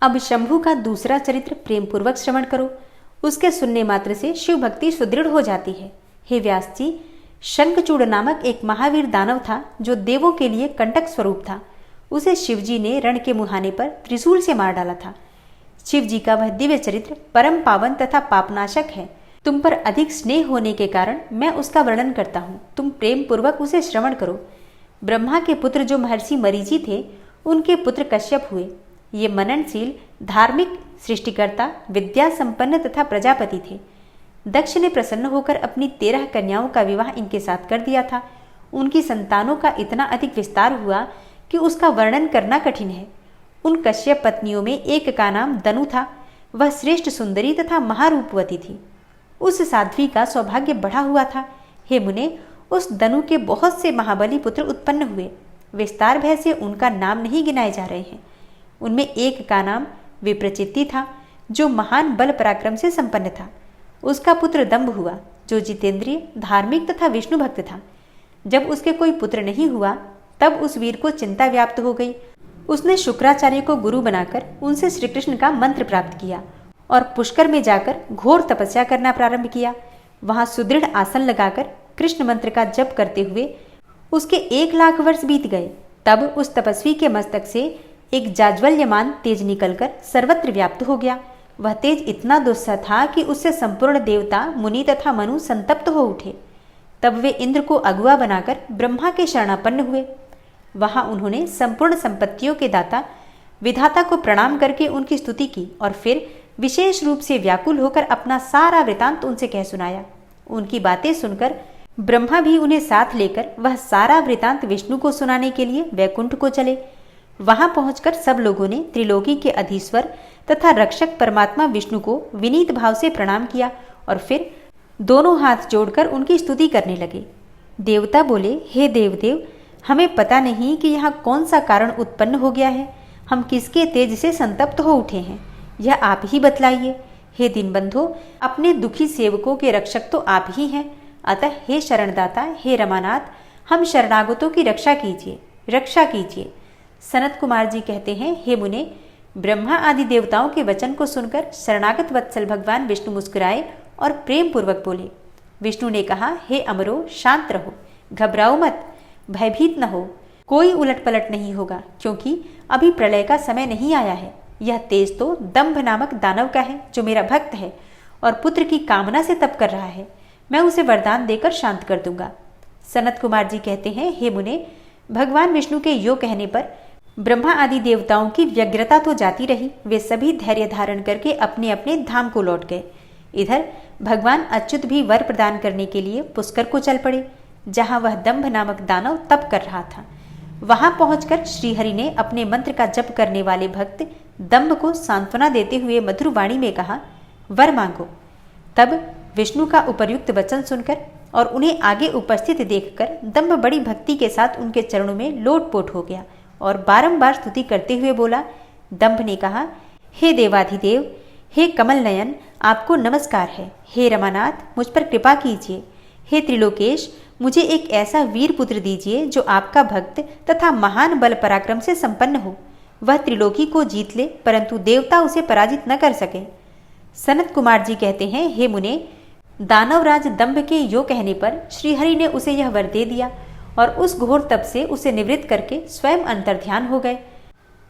अब शंभु का दूसरा चरित्र प्रेम पूर्वक श्रवण करो। उसके सुनने मात्र से शिव भक्ति सुदृढ़ हो जाती है। हे व्यास जी, शंखचूड़ नामक एक महावीर दानव था जो देवों के लिए कंटक स्वरूप था। उसे शिवजी ने रण के मुहाने पर त्रिशूल से मार डाला था। शिव जी का वह दिव्य चरित्र परम पावन तथा पापनाशक है। तुम पर अधिक स्नेह होने के कारण मैं उसका वर्णन करता हूँ, तुम प्रेम पूर्वक उसे श्रवण करो। ब्रह्मा के पुत्र जो महर्षि मरीचि थे, उनके पुत्र कश्यप हुए। ये मननशील, धार्मिक, सृष्टिकर्ता, विद्या संपन्न तथा प्रजापति थे। दक्ष ने प्रसन्न होकर अपनी 13 कन्याओं का विवाह इनके साथ कर दिया था। उनकी संतानों का इतना अधिक विस्तार हुआ कि उसका वर्णन करना कठिन है। उन कश्यप पत्नियों में एक का नाम दनु था। वह श्रेष्ठ सुंदरी तथा महारूपवती थी। उस साध्वी का सौभाग्य बढ़ा हुआ था। हे मुने, उस दनु के बहुत से महाबली पुत्र उत्पन्न हुए। विस्तार भय से उनका नाम नहीं गिनाए जा रहे हैं। उनमें एक का नाम विप्रचित्ति था, जो महान बल पराक्रम से संपन्न था। उसका पुत्र दंभ हुआ, जो जितेंद्रिय, धार्मिक तथा विष्णु भक्त था। जब उसके कोई पुत्र नहीं हुआ, तब उस वीर को चिंता व्याप्त हो गई। उसने शुक्राचार्य को गुरु बनाकर उनसे श्री कृष्ण का मंत्र प्राप्त किया और पुष्कर में जाकर घोर तपस्या करना प्रारंभ किया। वहां सुदृढ़ आसन लगाकर कृष्ण मंत्र का जप करते हुए उसके 1 लाख वर्ष बीत गए। तब उस तपस्वी के मस्तक से एक जाज्वल्यमान तेज निकलकर सर्वत्र व्याप्त हो गया। वह तेज इतना दुस्सह था कि उससे संपूर्ण देवता, मुनि तथा मनु संतप्त हो उठे। तब वे इंद्र को अगुआ बनाकर ब्रह्मा के शरणापन्न हुए। वहां उन्होंने संपूर्ण संपत्तियों के दाता विधाता को प्रणाम करके उनकी स्तुति की और फिर विशेष रूप से व्याकुल होकर अपना सारा वृतांत उनसे कह सुनाया। उनकी बातें सुनकर ब्रह्मा भी उन्हें साथ लेकर वह सारा वृतांत विष्णु को सुनाने के लिए वैकुंठ को चले। वहां पहुंचकर सब लोगों ने त्रिलोकी के अधीश्वर तथा रक्षक परमात्मा विष्णु को विनीत भाव से प्रणाम किया और फिर दोनों हाथ जोड़कर उनकी स्तुति करने लगे। देवता बोले, हे देवदेव, हमें पता नहीं कि यहाँ कौन सा कारण उत्पन्न हो गया है। हम किसके तेज से संतप्त हो उठे हैं, यह आप ही बतलाइए। हे दीनबंधो, अपने दुखी सेवकों के रक्षक तो आप ही हैं। अतः हे शरणदाता, हे रमानाथ, हम शरणागतों की रक्षा कीजिए, रक्षा कीजिए। सनत कुमार जी कहते हैं, हे मुने, ब्रह्मा आदि देवताओं के वचन को सुनकर शरणागत वत्सल भगवान विष्णु मुस्कुराए और प्रेम पूर्वक बोले। विष्णु ने कहा, हे अमरो, शांत रहो, घबराओ मत, भयभीत न हो। कोई उलट पलट नहीं होगा, क्योंकि अभी प्रलय का समय नहीं आया है। यह तेज तो दंभ नामक दानव का है, जो मेरा भक्त है और पुत्र की कामना से तप कर रहा है। मैं उसे वरदान देकर शांत कर दूंगा। सनत कुमार जी कहते हैं, हे मुने, भगवान विष्णु के यो कहने पर ब्रह्मा आदि देवताओं की व्यग्रता तो जाती रही। वे सभी धैर्य धारण करके अपने अपने धाम को लौट गए। इधर भगवान अच्युत भी वर प्रदान करने के लिए पुष्कर को चल पड़े, जहां वह दंभ नामक दानव तप कर रहा था। वहां पहुंचकर श्रीहरि ने अपने मंत्र का जप करने वाले भक्त दंभ को सांत्वना देते हुए मधुर वाणी में कहा, वर मांगो। तब विष्णु का उपर्युक्त वचन सुनकर और उन्हें आगे उपस्थित देखकर दंभ बड़ी भक्ति के साथ उनके चरणों में लोटपोट हो गया और बारंबार स्तुति करते हुए बोला। दंभ ने कहा, हे देवाधिदेव, हे कमल नयन, आपको नमस्कार है। हे रमानाथ, मुझ पर कृपा कीजिए। हे त्रिलोकेश, मुझे एक ऐसा वीर पुत्र दीजिए जो आपका भक्त तथा महान बल पराक्रम से संपन्न हो। वह त्रिलोकी को जीत ले, परंतु देवता उसे पराजित न कर सके। सनत कुमार जी कहते हैं, हे मुने, दानवराज दंभ के यो कहने पर श्रीहरि ने उसे यह वर दे दिया और उस घोर तप से उसे निवृत्त करके स्वयं अंतर्ध्यान हो गए।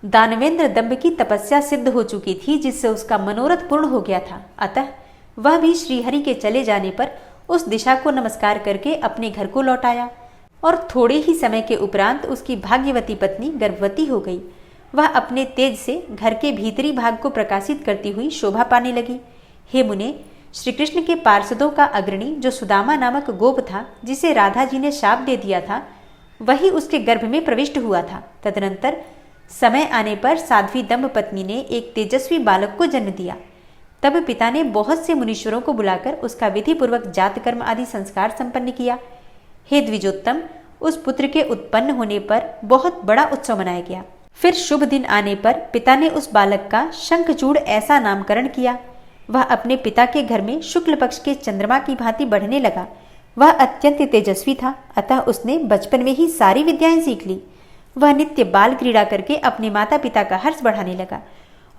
दानवेंद्र दंभ की तपस्या सिद्ध हो चुकी थी, जिससे उसका मनोरथ पूर्ण हो गया था। अतः वह भी श्रीहरि के चले जाने पर उस दिशा को नमस्कार करके अपने घर को लौट आया और थोड़े ही समय के उपरांत उसकी भाग्यवती पत्नी गर्भवती हो गई। वह अपने तेज से घर के भीतरी भाग को प्रकाशित करती हुई शोभा पाने लगी। हे मुने, श्री कृष्ण के पार्षदों का अग्रणी जो सुदामा नामक गोप था, जिसे राधा जी ने शाप दे दिया था, वही उसके गर्भ में प्रविष्ट हुआ था। तदनंतर समय आने पर साध्वी दंभ पत्नी ने एक तेजस्वी बालक को जन्म दिया। तब पिता ने बहुत से मुनीश्वरों को बुलाकर उसका विधि पूर्वक जात कर्म आदि संस्कार संपन्न किया। हे द्विजोत्तम, उस पुत्र के उत्पन्न होने पर बहुत बड़ा उत्सव मनाया गया। फिर शुभ दिन आने पर पिता ने उस बालक का शंखचूड़ ऐसा नामकरण किया। वह अपने पिता के घर में शुक्ल पक्ष के चंद्रमा की भांति बढ़ने लगा। वह अत्यंत तेजस्वी था, अतः उसने बचपन में ही सारी विद्याएं सीख ली। वह नित्य बाल क्रीड़ा करके अपने माता पिता का हर्ष बढ़ाने लगा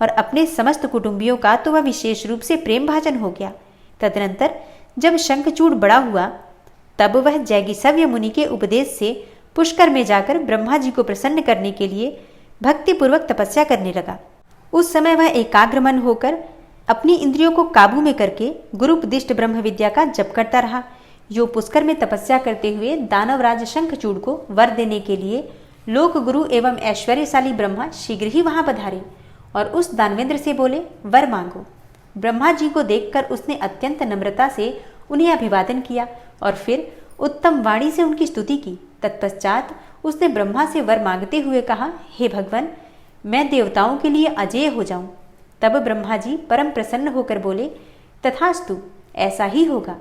और अपने समस्त कुटुंबियों का तो वह विशेष रूप से प्रेम भाजन हो गया। तदनंतर जब शंखचूड़ बड़ा हुआ तब वह जैगिसव्य मुनि के उपदेश से पुष्कर में जाकर ब्रह्मा जी को प्रसन्न करने के लिए भक्तिपूर्वक तपस्या करने लगा। उस समय वह एकाग्र मन होकर अपनी इंद्रियों को काबू में करके गुरुपदिष्ट ब्रह्म विद्या का जप करता रहा। जो पुष्कर में तपस्या करते हुए दानवराज शंखचूड़ को वर देने के लिए लोक गुरु एवं ऐश्वर्यशाली ब्रह्मा शीघ्र ही वहां पधारे और उस दानवेंद्र से बोले, वर मांगो। ब्रह्मा जी को देखकर उसने अत्यंत नम्रता से उन्हें अभिवादन किया और फिर उत्तम वाणी से उनकी स्तुति की। तत्पश्चात उसने ब्रह्मा से वर मांगते हुए कहा, हे भगवान, मैं देवताओं के लिए अजेय हो जाऊं। तब ब्रह्मा जी परम प्रसन्न होकर बोले, तथास्तु, ऐसा ही होगा।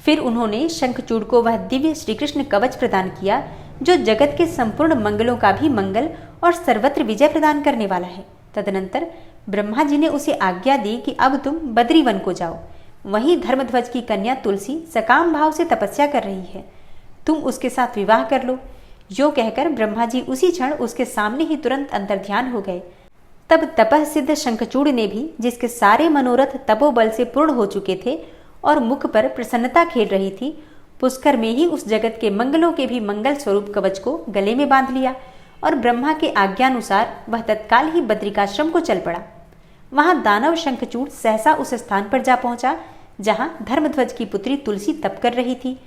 फिर उन्होंने शंखचूड़ को वह दिव्य श्रीकृष्ण कवच प्रदान किया जो जगत के संपूर्ण मंगलों का भी मंगल और सर्वत्र विजय प्रदान करने वाला है। तदनंतर ब्रह्मा जी ने उसे आज्ञा दी कि अब तुम बद्रीवन को जाओ। वहीं धर्मध्वज की कन्या तुलसी सकाम भाव से तपस्या कर रही है, तुम उसके साथ विवाह कर लो। यो कहकर ब्रह्मा जी उसी क्षण उसके सामने ही तुरंत अंतर्ध्यान हो गए। तब तपः सिद्ध शंखचूड़ ने भी, जिसके सारे मनोरथ तपोबल से पूर्ण हो चुके थे और मुख पर प्रसन्नता खेल रही थी, पुष्कर में ही उस जगत के मंगलों के भी मंगल स्वरूप कवच को गले में बांध लिया और ब्रह्मा के आज्ञानुसार वह तत्काल ही बद्रिकाश्रम को चल पड़ा। वहां दानव शंखचूड़ सहसा उस स्थान पर जा पहुंचा जहां धर्मध्वज की पुत्री तुलसी तप कर रही थी।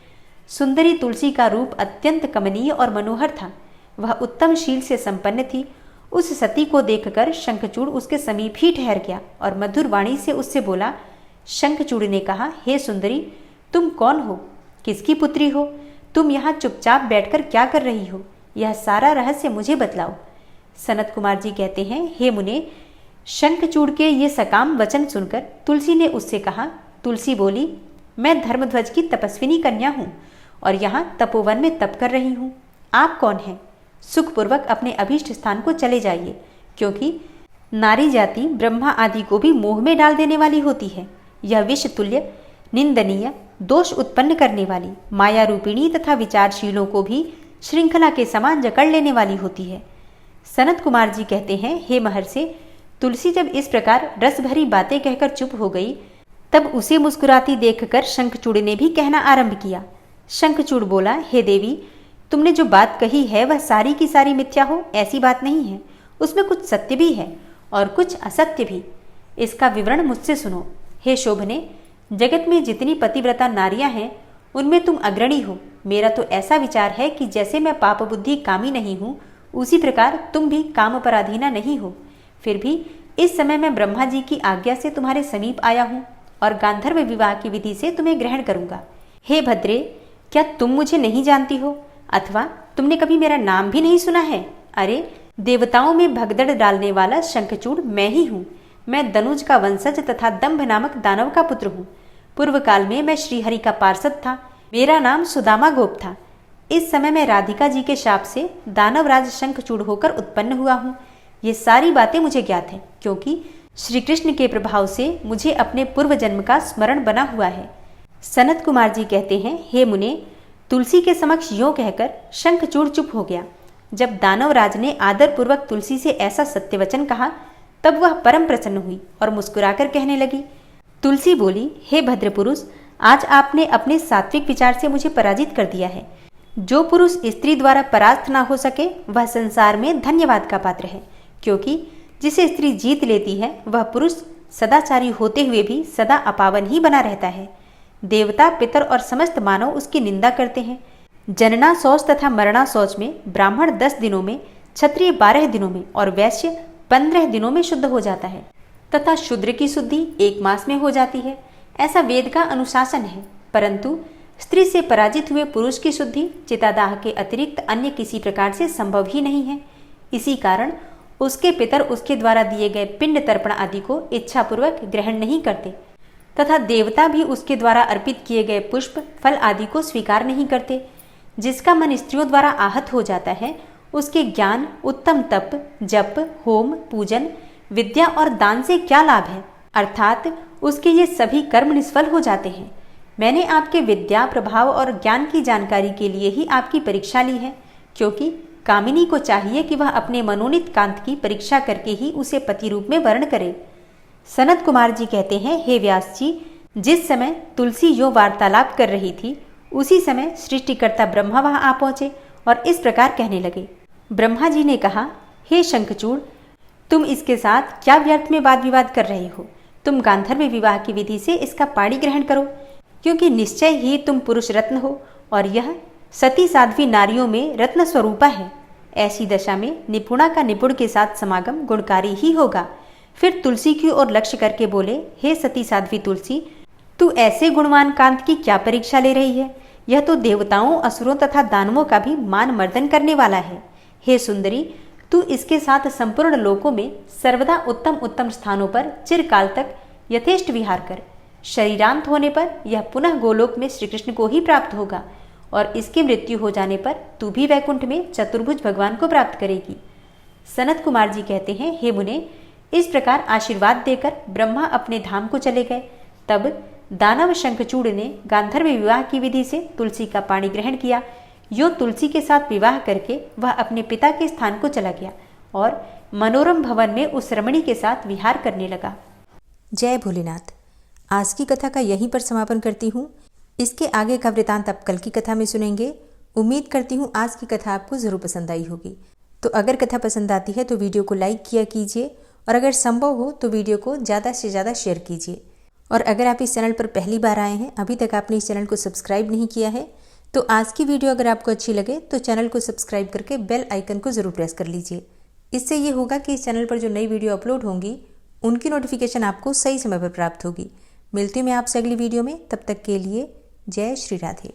सुंदरी तुलसी का रूप अत्यंत कमनीय और मनोहर था। वह उत्तम शील से संपन्न थी। उस सती को देखकर शंखचूड़ उसके समीप ही ठहर गया और मधुर वाणी से उससे बोला। शंखचूड़ ने कहा, हे सुंदरी, तुम कौन हो? किसकी पुत्री हो? तुम यहाँ चुपचाप बैठकर क्या कर रही हो? यह सारा रहस्य मुझे बतलाओ। सनत कुमार जी कहते हैं, हे मुने, शंखचूड़ के ये सकाम वचन सुनकर तुलसी ने उससे कहा। तुलसी बोली, मैं धर्मध्वज की तपस्विनी कन्या हूँ और यहाँ तपोवन में तप कर रही हूँ। आप कौन हैं? सुखपूर्वक अपने अभीष्ट स्थान को चले जाइए, क्योंकि नारी जाति ब्रह्मा आदि को भी मोह में डाल देने वाली होती है। यह विष तुल्य, निंदनीय, दोष उत्पन्न करने वाली, माया रूपिणी तथा विचारशीलों को भी श्रृंखला के समान जकड़ लेने वाली होती है। सनत कुमार जी कहते हैं, हे महर्षि, तुलसी जब इस प्रकार रस भरी बातें कहकर चुप हो गई, तब उसे मुस्कुराती देखकर शंखचूड़ ने भी कहना आरंभ किया। शंखचूड़ बोला, हे देवी, तुमने जो बात कही है वह सारी की सारी मिथ्या हो, ऐसी बात नहीं है। उसमें कुछ सत्य भी है और कुछ असत्य भी। इसका विवरण मुझसे सुनो। हे शोभने, जगत में जितनी पतिव्रता नारियां हैं उनमें तुम अग्रणी हो। मेरा तो ऐसा विचार है कि जैसे मैं पाप बुद्धि कामी नहीं हूँ, उसी प्रकार तुम भी काम पराधीना नहीं हो। फिर भी इस समय मैं ब्रह्मा जी की आज्ञा से तुम्हारे समीप आया हूँ और गांधर्व विवाह की विधि से तुम्हें ग्रहण करूंगा। हे भद्रे, क्या तुम मुझे नहीं जानती हो अथवा तुमने कभी मेरा नाम भी नहीं सुना है? अरे, देवताओं में भगदड़ डालने वाला शंखचूड़ मैं ही हूँ। मैं दनुज का वंशज तथा दंभ नामक दानव का पुत्र हूँ। पूर्व काल में मैं श्रीहरि का पार्षद था। मेरा नाम सुदामा गोप था। इस समय मैं राधिका जी के शाप से दानवराज शंखचूड़ होकर उत्पन्न हुआ हूँ। ये सारी बातें मुझे ज्ञात हैं, क्योंकि श्री कृष्ण के प्रभाव से मुझे अपने पूर्व जन्म का स्मरण बना हुआ है। सनत कुमार जी कहते हैं, हे मुने, तुलसी के समक्ष यों कहकर शंखचूड़ चुप हो गया। जब दानवराज ने आदरपूर्वक तुलसी से ऐसा सत्यवचन कहा, तब वह परम प्रसन्न हुई और मुस्कुराकर कहने लगी। तुलसी बोली, हे भद्र पुरुष, आज आपने अपने सात्विक विचार से मुझे पराजित कर दिया है। जो पुरुष स्त्री द्वारा परास्त ना हो सके वह संसार में धन्यवाद का पात्र है, क्योंकि जिसे स्त्री जीत लेती है वह पुरुष सदाचारी होते हुए भी सदा अपावन ही बना रहता है। देवता, पितर और समस्त मानव उसकी निंदा करते हैं। जनना शौच तथा मरना शौच में ब्राह्मण 10 दिनों में, क्षत्रिय 12 दिनों में और वैश्य 15 दिनों में शुद्ध हो जाता है तथा शूद्र की शुद्धि 1 मास में हो जाती है। ऐसा वेद का अनुशासन है। परंतु स्त्री से पराजित हुए पुरुष की शुद्धि चितादाह के अतिरिक्त अन्य किसी प्रकार से संभव ही नहीं है। इसी कारण उसके पितर उसके द्वारा दिए गए पिंड तर्पण आदि को इच्छापूर्वक ग्रहण नहीं करते तथा देवता भी उसके द्वारा अर्पित किए गए पुष्प, फल आदि को स्वीकार नहीं करते। जिसका मन स्त्रियों द्वारा आहत हो जाता है, उसके ज्ञान, उत्तम तप, जप, होम, पूजन, विद्या और दान से क्या लाभ है? अर्थात उसके ये सभी कर्म निष्फल हो जाते हैं। मैंने आपके विद्या, प्रभाव और ज्ञान की जानकारी के लिए ही आपकी परीक्षा ली है, क्योंकि कामिनी को चाहिए कि वह अपने मनोनीत कांत की परीक्षा करके ही उसे पति रूप में वर्ण करे। सनत कुमार जी कहते हैं, हे व्यास जी, जिस समय तुलसी यो वार्तालाप कर रही थी उसी समय सृष्टिकर्ता ब्रह्मा वहां आ पहुंचे और इस प्रकार कहने लगे। ब्रह्मा जी ने कहा, हे शंखचूड़, तुम इसके साथ क्या व्यर्थ में वाद विवाद कर रहे हो? तुम गांधर्व विवाह की विधि से इसका पाणी ग्रहण करो, क्योंकि निश्चय ही तुम पुरुष रत्न हो और यह सती साध्वी नारियों में रत्न स्वरूपा है। ऐसी दशा में निपुणा का निपुण के साथ समागम गुणकारी ही होगा। फिर तुलसी की ओर लक्ष्य करके बोले, हे सती साध्वी तुलसी, तू ऐसे गुणवान कांत की क्या परीक्षा ले रही है? यह तो देवताओं, असुरों तथा दानवों का भी मान मर्दन करने वाला है। हे सुंदरी, तू इसके साथ संपूर्ण लोकों में सर्वदा उत्तम उत्तम स्थानों पर चिरकाल तक यथेष्ट विहार कर। शरीरांत होने पर यह पुनः गोलोक में श्री कृष्ण को ही प्राप्त होगा और इसकी मृत्यु हो जाने पर तू भी वैकुंठ में चतुर्भुज भगवान को प्राप्त करेगी। सनत कुमार जी कहते हैं, हे मुने, इस प्रकार आशीर्वाद देकर ब्रह्मा अपने धाम को चले गए। तब दानव शंखचूड़ ने गांधर्व विवाह की विधि से तुलसी का पाणी ग्रहण किया। यो तुलसी के साथ विवाह करके वह अपने पिता के स्थान को चला गया और मनोरम भवन में उस रमणी के साथ विहार करने लगा। जय भोलेनाथ। आज की कथा का यहीं पर समापन करती हूँ। इसके आगे का वृतांत आप कल की कथा में सुनेंगे। उम्मीद करती हूँ आज की कथा आपको ज़रूर पसंद आई होगी। तो अगर कथा पसंद आती है तो वीडियो को लाइक किया कीजिए और अगर संभव हो तो वीडियो को ज़्यादा से ज़्यादा शेयर कीजिए। और अगर आप इस चैनल पर पहली बार आए हैं, अभी तक आपने इस चैनल को सब्सक्राइब नहीं किया है, तो आज की वीडियो अगर आपको अच्छी लगे तो चैनल को सब्सक्राइब करके बेल आइकन को ज़रूर प्रेस कर लीजिए। इससे ये होगा कि इस चैनल पर जो नई वीडियो अपलोड होंगी उनकी नोटिफिकेशन आपको सही समय पर प्राप्त होगी। मिलती हूँ मैं आपसे अगली वीडियो में। तब तक के लिए जय श्री राधे।